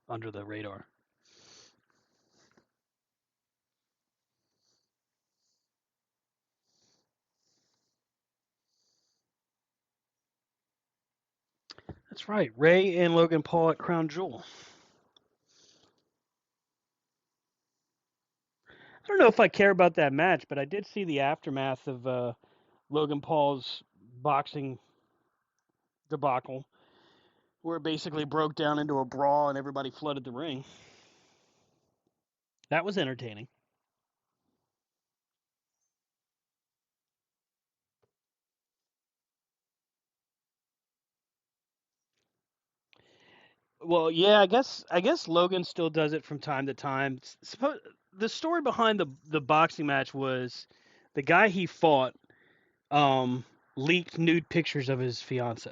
under the radar. That's right. Ray and Logan Paul at Crown Jewel. I don't know if I care about that match, but I did see the aftermath of Logan Paul's boxing debacle, where it basically broke down into a brawl and everybody flooded the ring. That was entertaining. Well, yeah, I guess Logan still does it from time to time. The story behind the boxing match was the guy he fought um, leaked nude pictures of his fiance.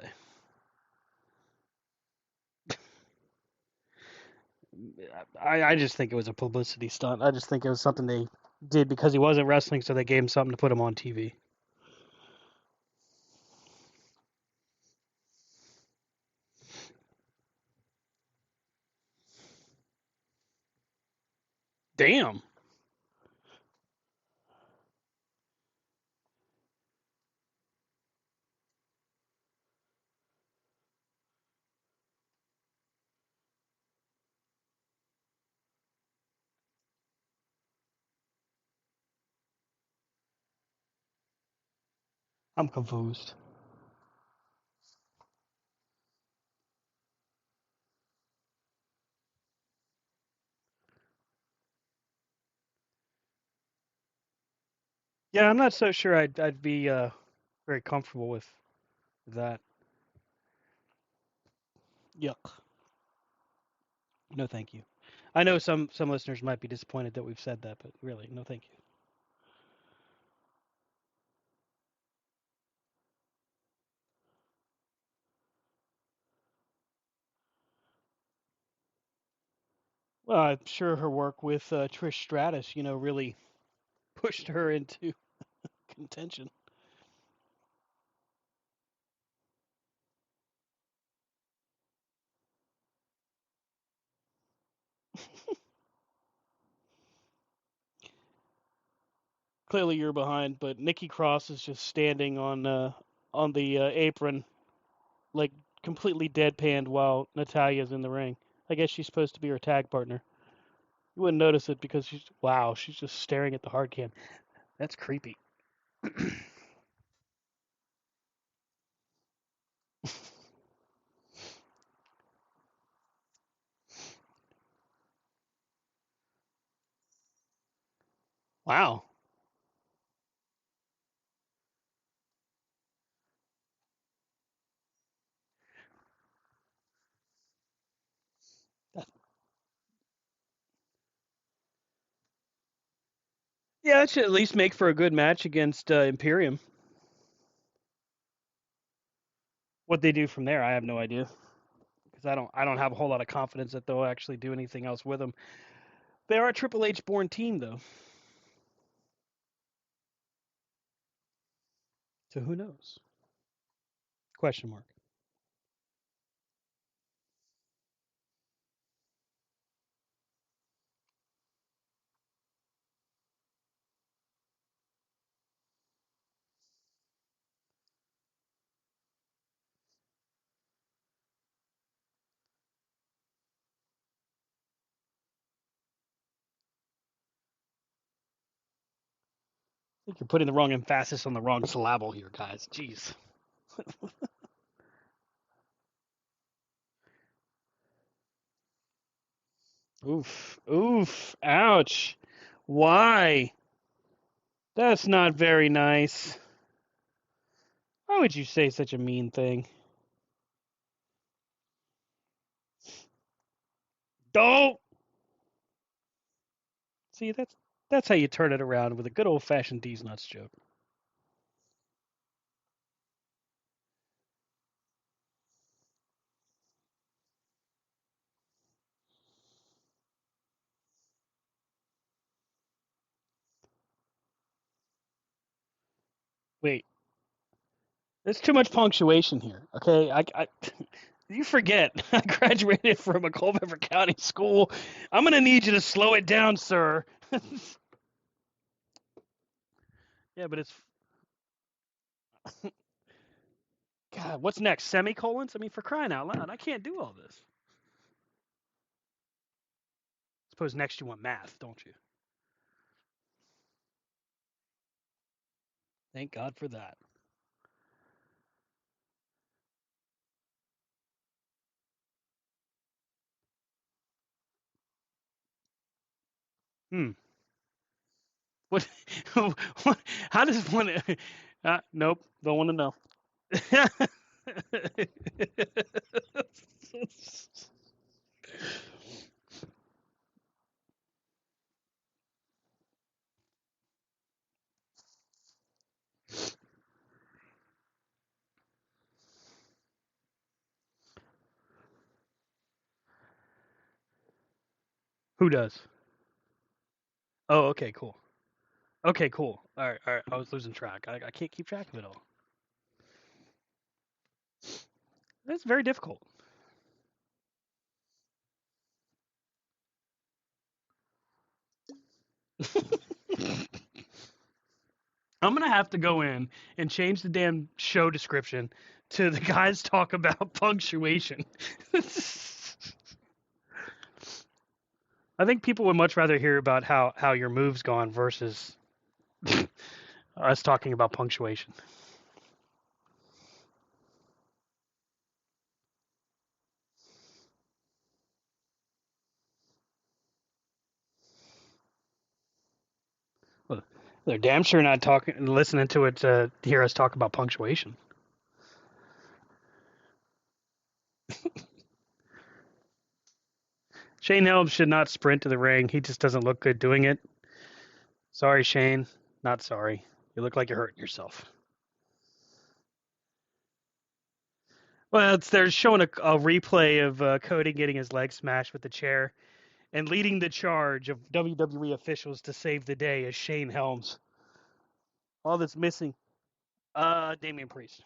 I just think it was a publicity stunt. I just think it was something they did because he wasn't wrestling, so they gave him something to put him on TV. Damn. I'm confused. Yeah, I'm not so sure I'd be very comfortable with that. Yuck. No, thank you. I know some listeners might be disappointed that we've said that, but really, no, thank you. Well, I'm sure her work with Trish Stratus, really pushed her into contention. Clearly, you're behind, but Nikki Cross is just standing on the apron, like completely deadpanned while Natalia's in the ring. I guess she's supposed to be her tag partner. You wouldn't notice it because she's just staring at the hard cam. That's creepy. Wow. Yeah, it should at least make for a good match against Imperium. What they do from there, I have no idea because I don't have a whole lot of confidence that they'll actually do anything else with them. They are a Triple H born team though, so who knows? Question mark. I think you're putting the wrong emphasis on the wrong syllable here, guys. Jeez. Oof. Oof. Ouch. Why? That's not very nice. Why would you say such a mean thing? Don't. See, that's how you turn it around with a good old fashioned D's nuts joke. Wait, there's too much punctuation here. Okay, you forget I graduated from a Culpeper County school. I'm gonna need you to slow it down, sir. Yeah, but it's God. What's next? Semicolons? I mean, for crying out loud, I can't do all this. Suppose next you want math, don't you? Thank God for that. Hmm. What? what how does one? Nope. Don't want to know. Who does? Oh, okay, cool. Okay, cool. All right. I was losing track. I can't keep track of it all. That's very difficult. I'm gonna have to go in and change the damn show description to the guys talk about punctuation. I think people would much rather hear about how your move's gone versus us talking about punctuation. Well, they're damn sure not talking, listening to it to hear us talk about punctuation. Shane Helms should not sprint to the ring. He just doesn't look good doing it. Sorry, Shane. Not sorry. You look like you're hurting yourself. Well, they're showing a replay of Cody getting his leg smashed with the chair, and leading the charge of WWE officials to save the day is Shane Helms. All that's missing, Damian Priest.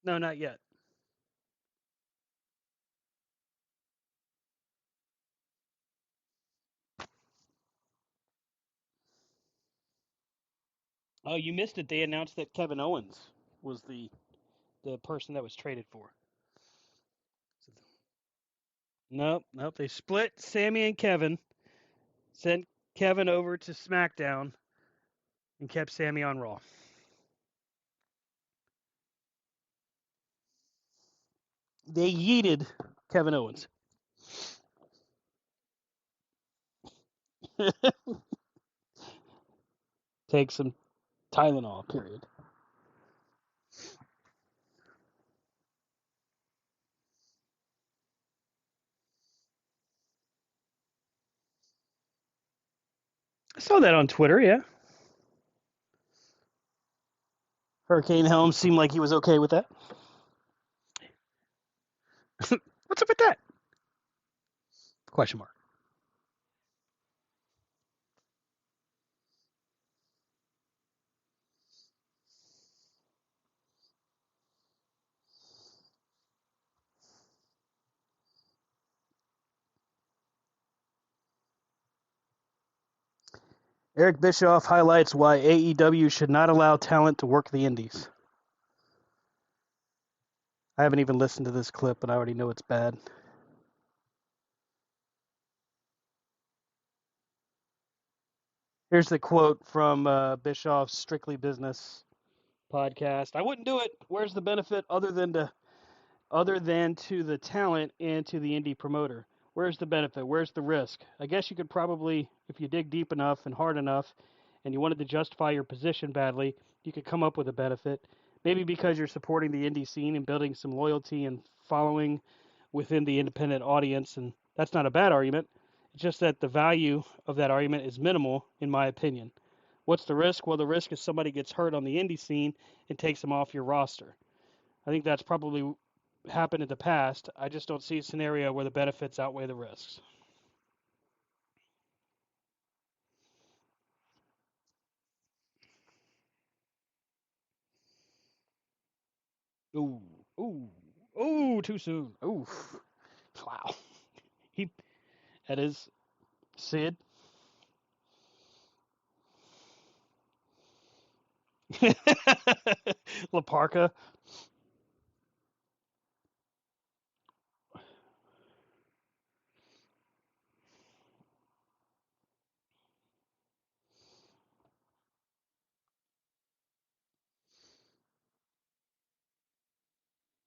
No, not yet. Oh, you missed it. They announced that Kevin Owens was the person that was traded for. Nope, nope. They split Sammy and Kevin, sent Kevin over to SmackDown, and kept Sammy on Raw. They yeeted Kevin Owens. Take some Tylenol, period. I saw that on Twitter, yeah. Hurricane Helms seemed like he was okay with that. What's up with that? Question mark. Eric Bischoff highlights why AEW should not allow talent to work the indies. I haven't even listened to this clip, and I already know it's bad. Here's the quote from Bischoff's Strictly Business podcast. I wouldn't do it. Where's the benefit other than to the talent and to the indie promoter? Where's the benefit? Where's the risk? I guess you could probably, if you dig deep enough and hard enough, and you wanted to justify your position badly, you could come up with a benefit. Maybe because you're supporting the indie scene and building some loyalty and following within the independent audience, and that's not a bad argument. It's just that the value of that argument is minimal, in my opinion. What's the risk? Well, the risk is somebody gets hurt on the indie scene and takes them off your roster. I think that's probably happened in the past. I just don't see a scenario where the benefits outweigh the risks. Ooh, ooh, ooh, too soon. Ooh, wow. He, that is Sid. La Parka.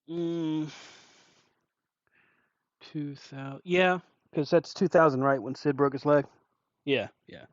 Mm, 2000. Yeah, because that's 2000, right? When Sid broke his leg. Yeah, yeah.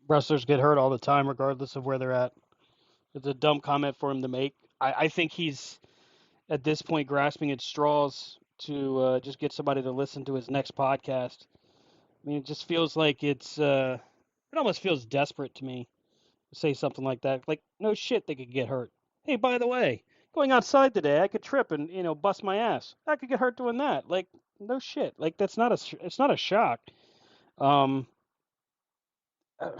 Wrestlers get hurt all the time, regardless of where they're at. It's a dumb comment for him to make. I think he's at this point grasping at straws to just get somebody to listen to his next podcast. I mean, it just feels like it almost feels desperate to me to say something like that. Like, no shit, they could get hurt. Hey, by the way, going outside today, I could trip and bust my ass. I could get hurt doing that. Like, no shit. Like, it's not a shock. Um, uh,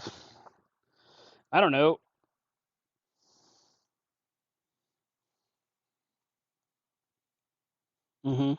I don't know. Hmm.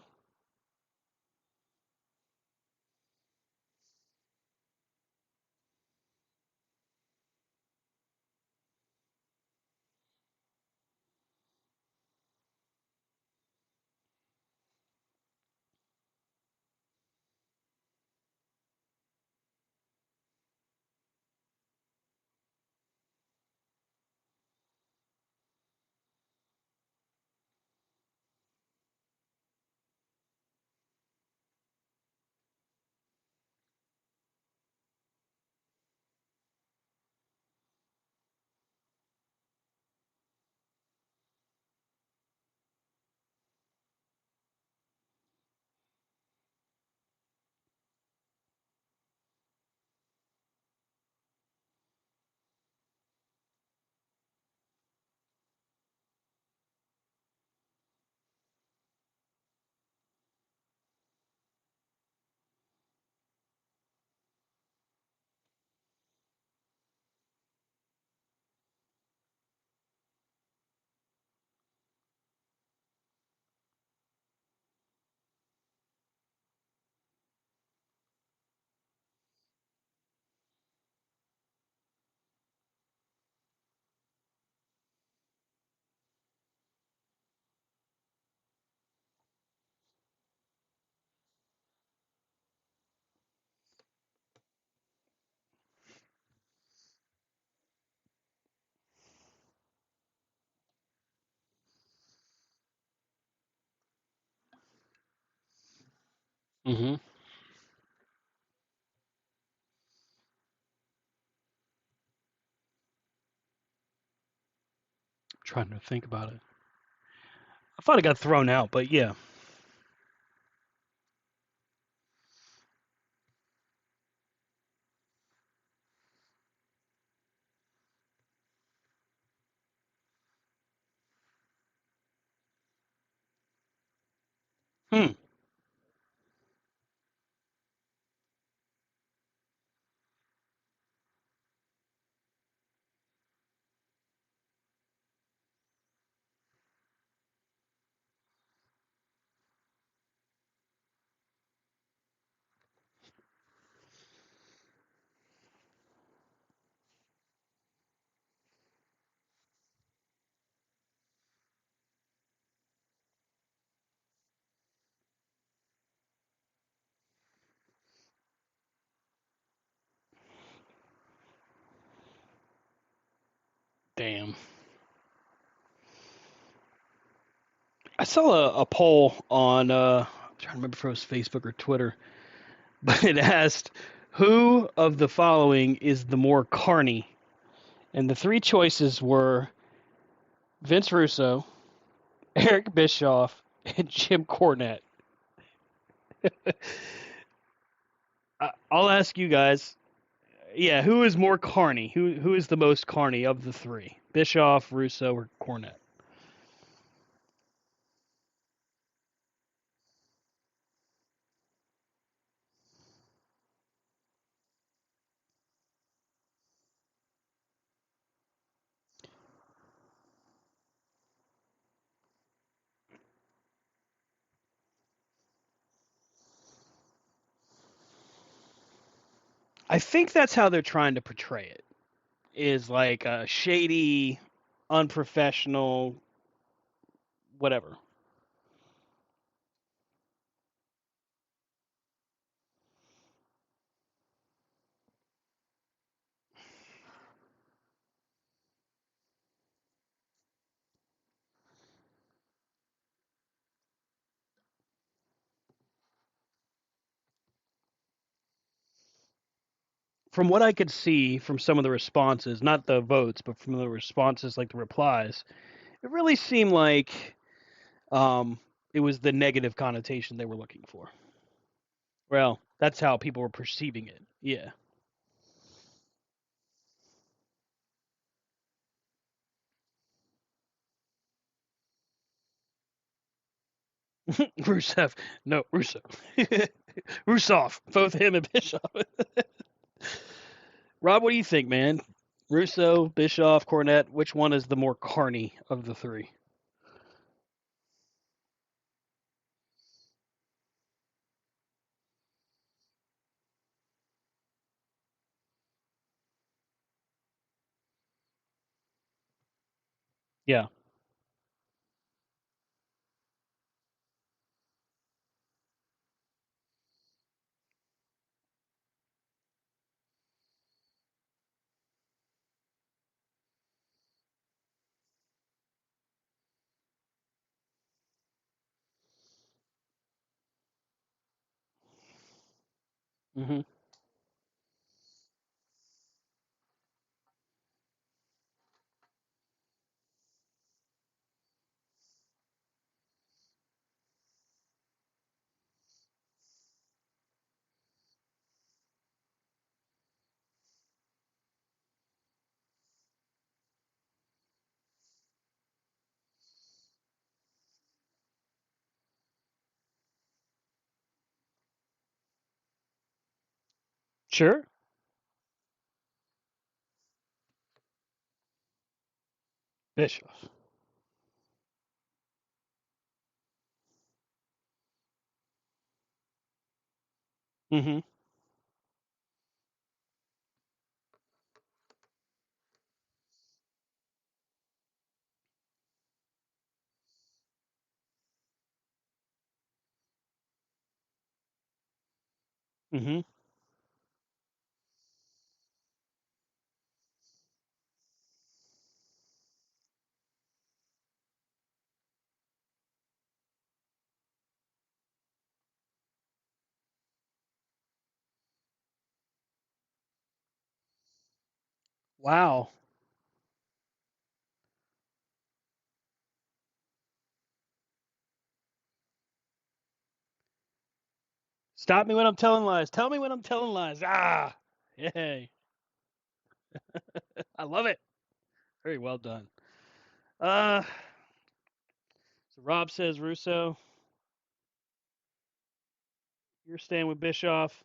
Hmm. Trying to think about it. I thought it got thrown out, but yeah. Hmm. Damn. I saw a poll on I'm trying to remember if it was Facebook or Twitter, but it asked who of the following is the more carny, and the three choices were Vince Russo, Eric Bischoff, and Jim Cornette. I'll ask you guys, yeah, who is more carny? Who is the most carny of the three? Bischoff, Russo, or Cornette? I think that's how they're trying to portray it. Is like a shady, unprofessional, whatever. from what I could see from some of the responses, not the votes, but from the responses, like the replies, it really seemed like um, it was the negative connotation they were looking for. Well, that's how people were perceiving it. Yeah. Rusev. No, Rusev. Rusoff. Both him and Bischoff. Rob, what do you think, man? Russo, Bischoff, Cornette, which one is the more carny of the three? Yeah. Hmm. Sure. Bischoff. Hmm. Hmm. Wow. Stop me when I'm telling lies. Tell me when I'm telling lies. Ah. Yay. I love it. Very well done. Uh, so Rob says Russo. You're staying with Bischoff.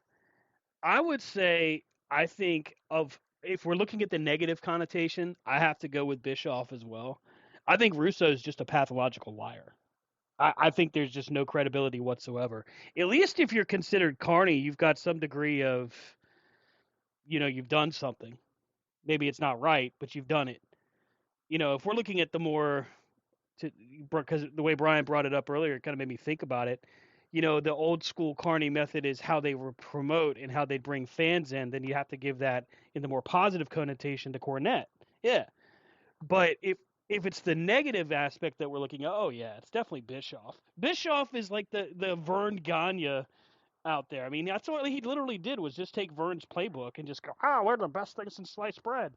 I would say I think of if we're looking at the negative connotation, I have to go with Bischoff as well. I think Russo is just a pathological liar. I think there's just no credibility whatsoever. At least if you're considered carny, you've got some degree of, you've done something. Maybe it's not right, but you've done it. If we're looking at the more because the way Brian brought it up earlier, it kind of made me think about it. The old school Carney method is how they would promote and how they bring fans in. Then you have to give that in the more positive connotation to Cornette. Yeah, but if it's the negative aspect that we're looking at, oh yeah, it's definitely Bischoff. Bischoff is like the Vern Gagne out there. I mean, that's what he literally did was just take Vern's playbook and just go, we're the best things in sliced bread.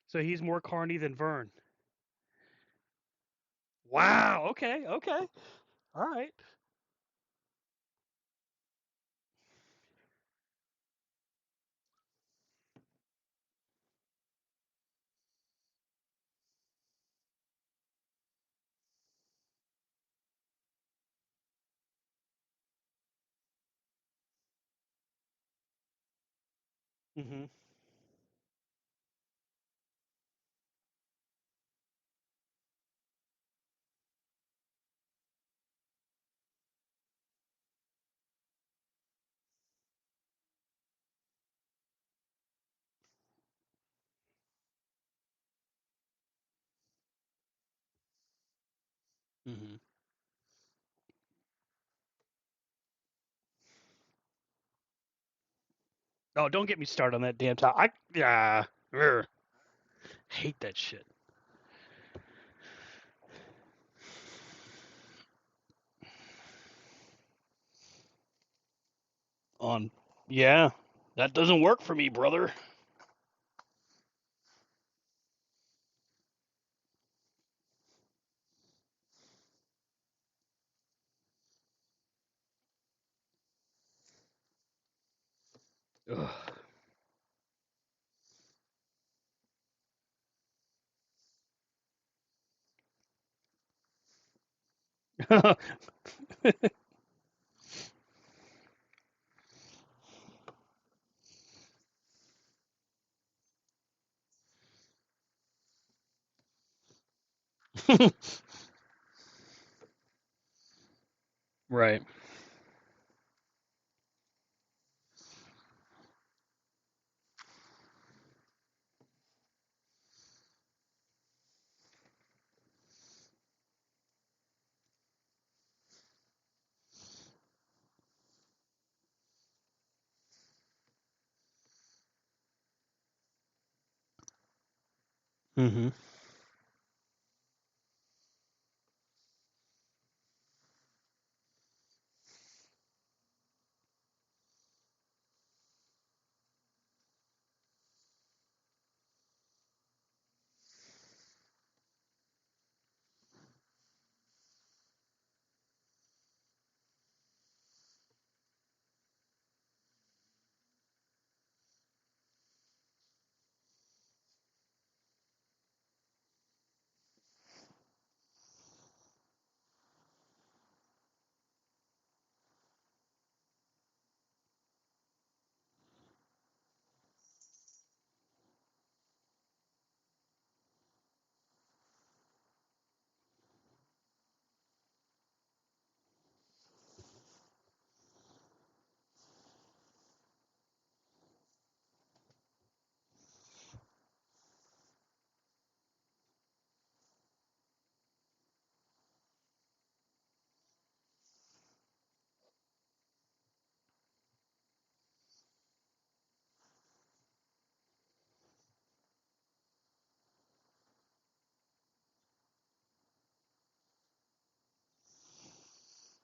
So he's more Carney than Vern. Wow. Okay. Okay. All right. Mm-hmm. Mm-hmm. Oh, don't get me started on that damn top. Yeah, ugh, hate that shit. On, yeah, that doesn't work for me, brother. Right. Mhm.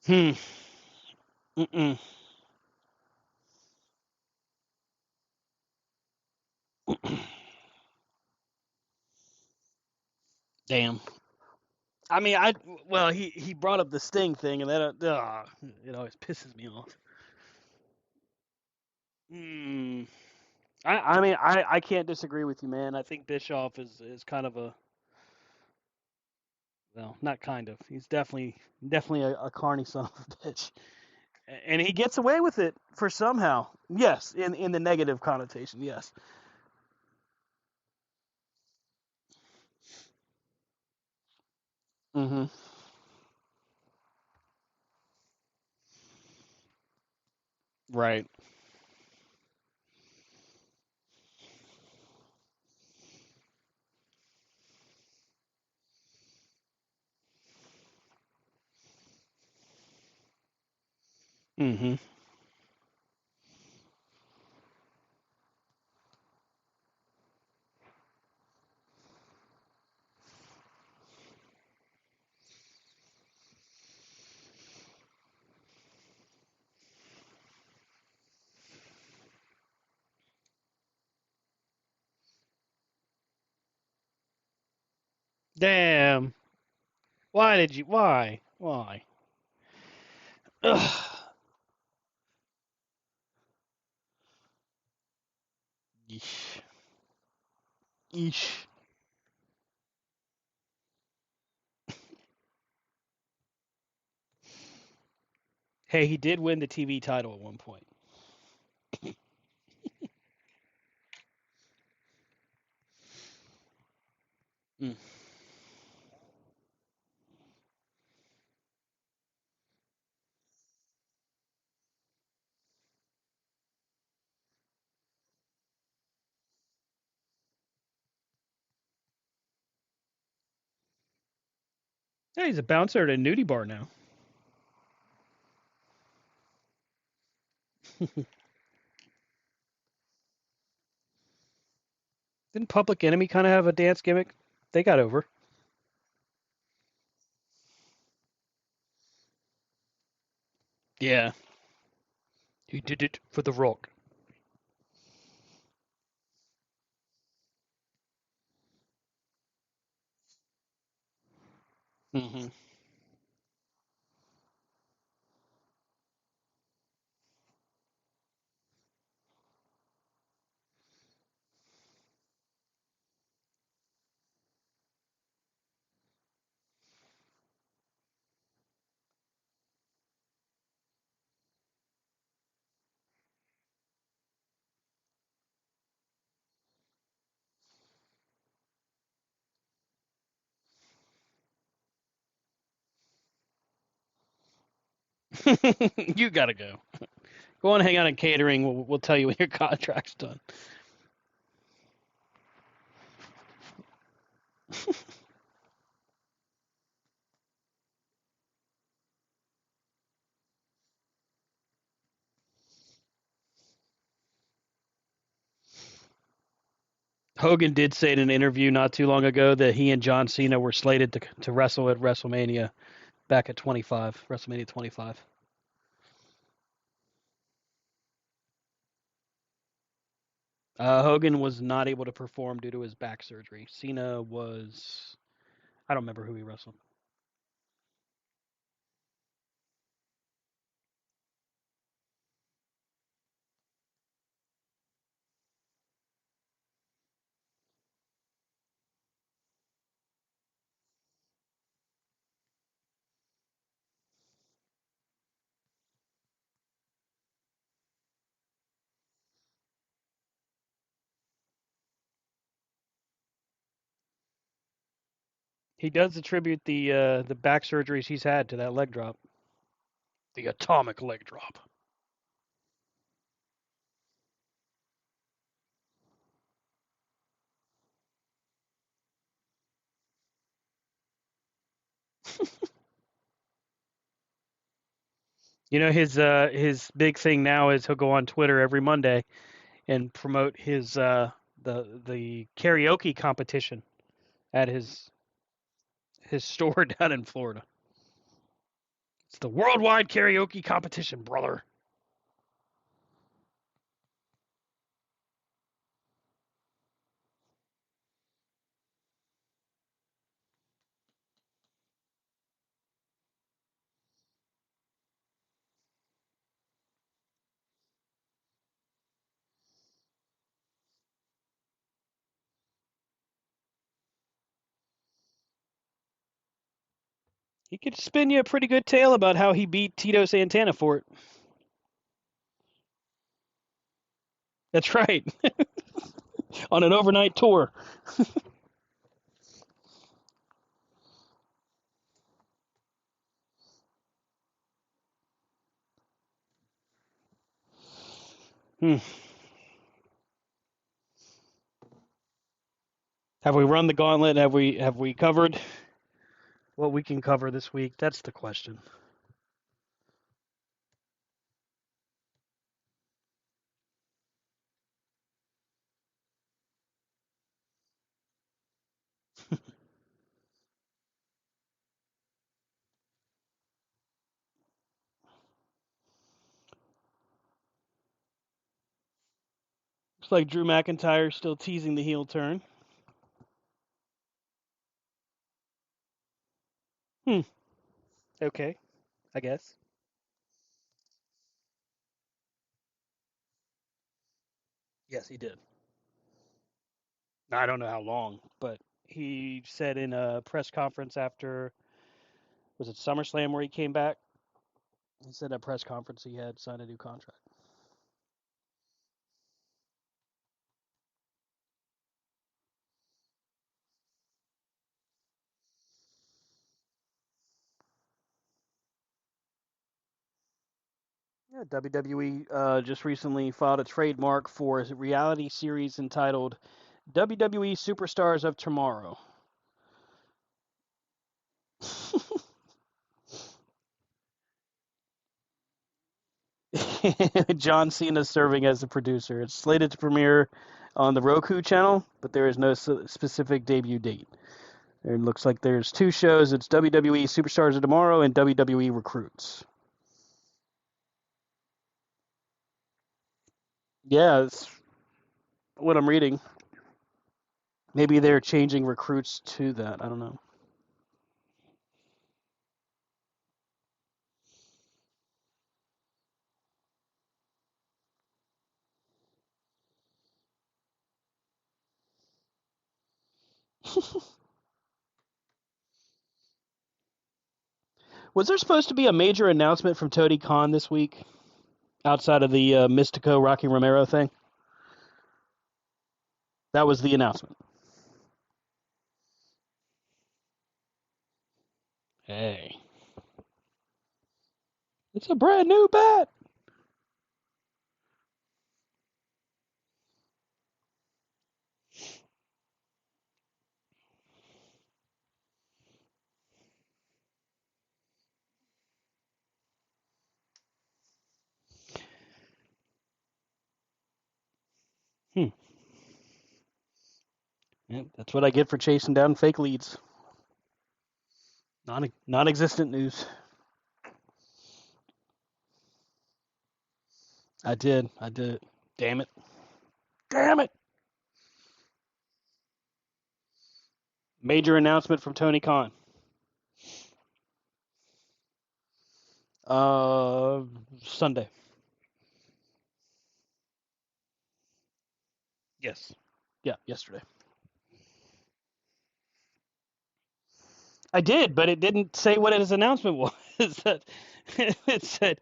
Hmm. Mm-mm. Damn. I mean, well, he brought up the Sting thing, and that it always pisses me off. Hmm. I mean, I can't disagree with you, man. I think Bischoff is kind of a, well, not kind of. He's definitely a carny son of a bitch, and he gets away with it for somehow. Yes, in the negative connotation. Yes. Mhm. Right. Mhm. Damn. Why did you? Why? Why? Ugh. Yeesh. Yeesh. Hey, he did win the TV title at one point. Mm. Yeah, he's a bouncer at a nudie bar now. Didn't Public Enemy kind of have a dance gimmick? They got over. Yeah. He did it for The Rock. Hmm. You gotta go. Go on, hang out in catering. We'll tell you when your contract's done. Hogan did say in an interview not too long ago that he and John Cena were slated to wrestle at WrestleMania back at 25, WrestleMania 25. Hogan was not able to perform due to his back surgery. Cena was, I don't remember who he wrestled. He does attribute the back surgeries he's had to that leg drop, the atomic leg drop. You know his big thing now is he'll go on Twitter every Monday and promote his the karaoke competition at his store down in Florida. It's the worldwide karaoke competition, brother. He could spin you a pretty good tale about how he beat Tito Santana for it. That's right. On an overnight tour. Hmm. Have we run the gauntlet? Have we covered what we can cover this week? That's the question. Looks like Drew McIntyre's still teasing the heel turn. Hmm. Okay, I guess. Yes, he did. I don't know how long, but he said in a press conference after, was it SummerSlam where he came back? He said at a press conference he had signed a new contract. Yeah, WWE just recently filed a trademark for a reality series entitled WWE Superstars of Tomorrow. John Cena serving as the producer. It's slated to premiere on the Roku channel, but there is no specific debut date. It looks like there's two shows. It's WWE Superstars of Tomorrow and WWE Recruits. Yeah, it's what I'm reading. Maybe they're changing recruits to that. I don't know. Was there supposed to be a major announcement from Tony Khan this week outside of the Mystico Rocky Romero thing? That was the announcement. Hey, it's a brand new bat. Hmm. Yeah, that's what I get for chasing down fake leads. Non-existent news. I did. I did it. Damn it. Damn it. Major announcement from Tony Khan. Uh, Sunday. Yes. Yeah, yesterday. I did, but it didn't say what his announcement was. It said,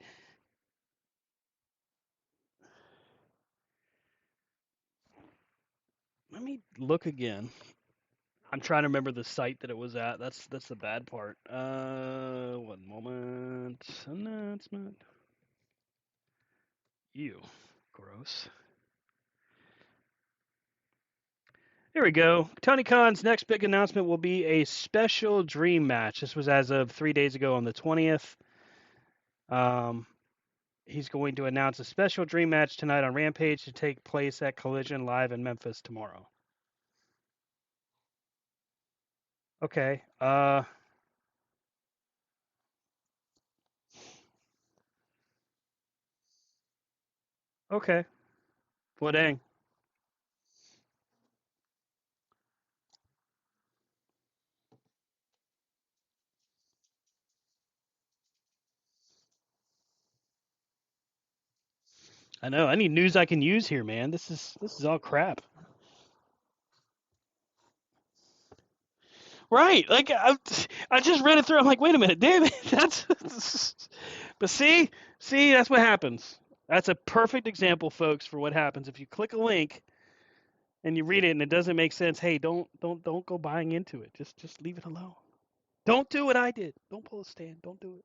let me look again. I'm trying to remember the site that it was at. That's the bad part. One moment. Announcement. Ew. Gross. Here we go. Tony Khan's next big announcement will be a special dream match. This was as of 3 days ago on the 20th. Um, he's going to announce a special dream match tonight on Rampage to take place at Collision Live in Memphis tomorrow. Okay. Okay. Well, dang. I know. I need news I can use here, man. This is all crap. Right. Like I just read it through. I'm like, wait a minute, damn it. That's but see, that's what happens. That's a perfect example, folks, for what happens if you click a link and you read it and it doesn't make sense. Hey, don't go buying into it. Just leave it alone. Don't do what I did. Don't pull a stand. Don't do it.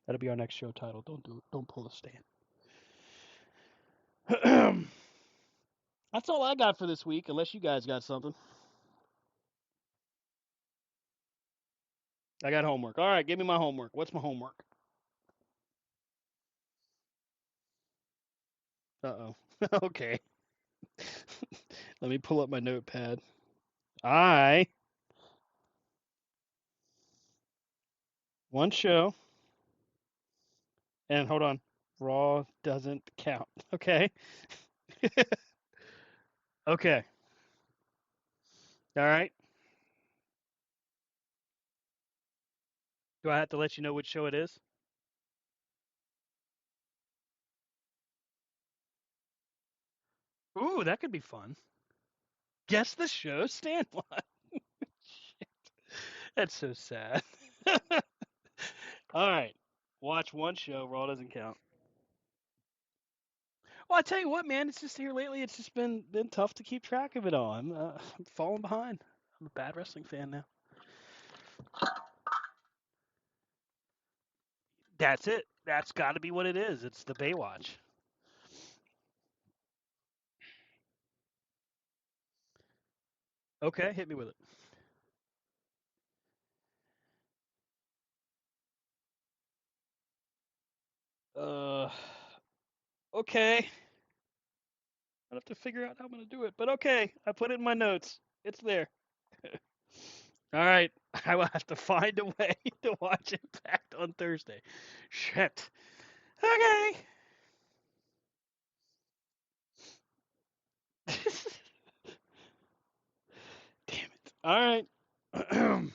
That'll be our next show title. Don't do it. Don't pull a stand. That's all I got for this week, unless you guys got something. I got homework. All right, give me my homework. What's my homework? Uh-oh. Okay. Let me pull up my notepad. I one show and hold on. Raw doesn't count. Okay. Okay. All right. Do I have to let you know which show it is? Ooh, that could be fun. Guess the show, Stan. That's so sad. All right. Watch one show. Raw doesn't count. Well, I tell you what, man. It's just here lately. It's just been tough to keep track of it all. I'm falling behind. I'm a bad wrestling fan now. That's it. That's got to be what it is. It's the Baywatch. Okay, hit me with it. Uh, okay. I'd have to figure out how I'm gonna do it, but okay. I put it in my notes. It's there. All right. I will have to find a way to watch Impact on Thursday. Shit. Okay. Damn it. All right. I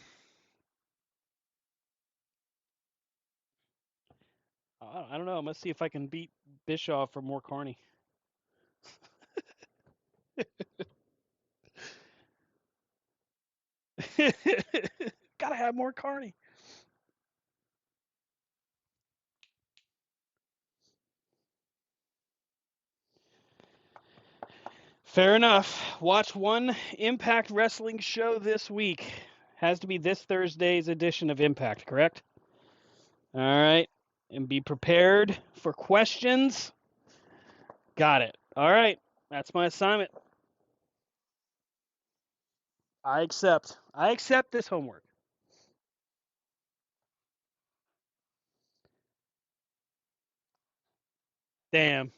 don't know. I'm gonna see if I can beat Bischoff for more Carney. Gotta have more Carney. Fair enough. Watch one Impact Wrestling show this week. Has to be this Thursday's edition of Impact, correct? All right. And be prepared for questions. Got it. All right. That's my assignment. I accept. I accept this homework. Damn.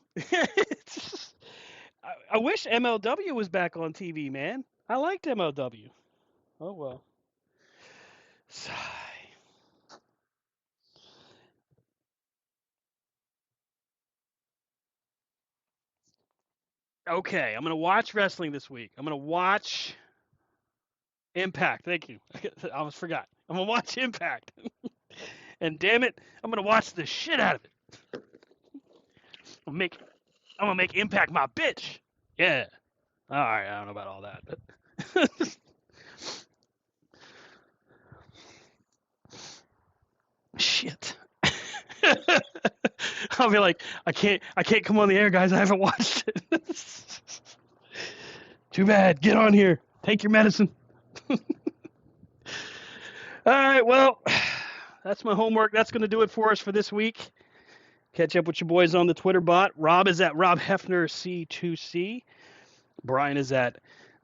I wish MLW was back on TV, man. I liked MLW. Oh well. Sigh. Okay, I'm gonna watch wrestling this week. I'm gonna watch Impact. Thank you. I almost forgot. I'm gonna watch Impact. And damn it, I'm gonna watch the shit out of it. I'm gonna make Impact my bitch. Yeah. All right. I don't know about all that, but shit. I'll be like, I can't come on the air, guys. I haven't watched it. Too bad. Get on here. Take your medicine. All right. Well, that's my homework. That's going to do it for us for this week. Catch up with your boys on the Twitter bot. Rob is at Rob Hefner C2C. Brian is at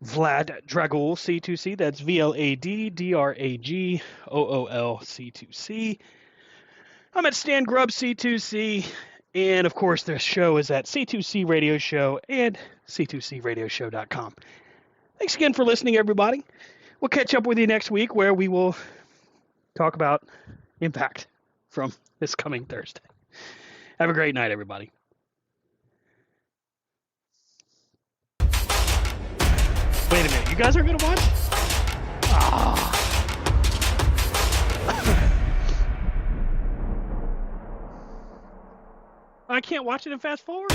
Vlad Dragul C2C. That's VLADDRAGOOL C2C. I'm at Stan Grubb C2C. And of course, the show is at C2C Radio Show and C2CRadioshow.com. Thanks again for listening, everybody. We'll catch up with you next week where we will talk about Impact from this coming Thursday. Have a great night, everybody. Wait a minute. You guys are going to watch? Ah. I can't watch it in fast forward?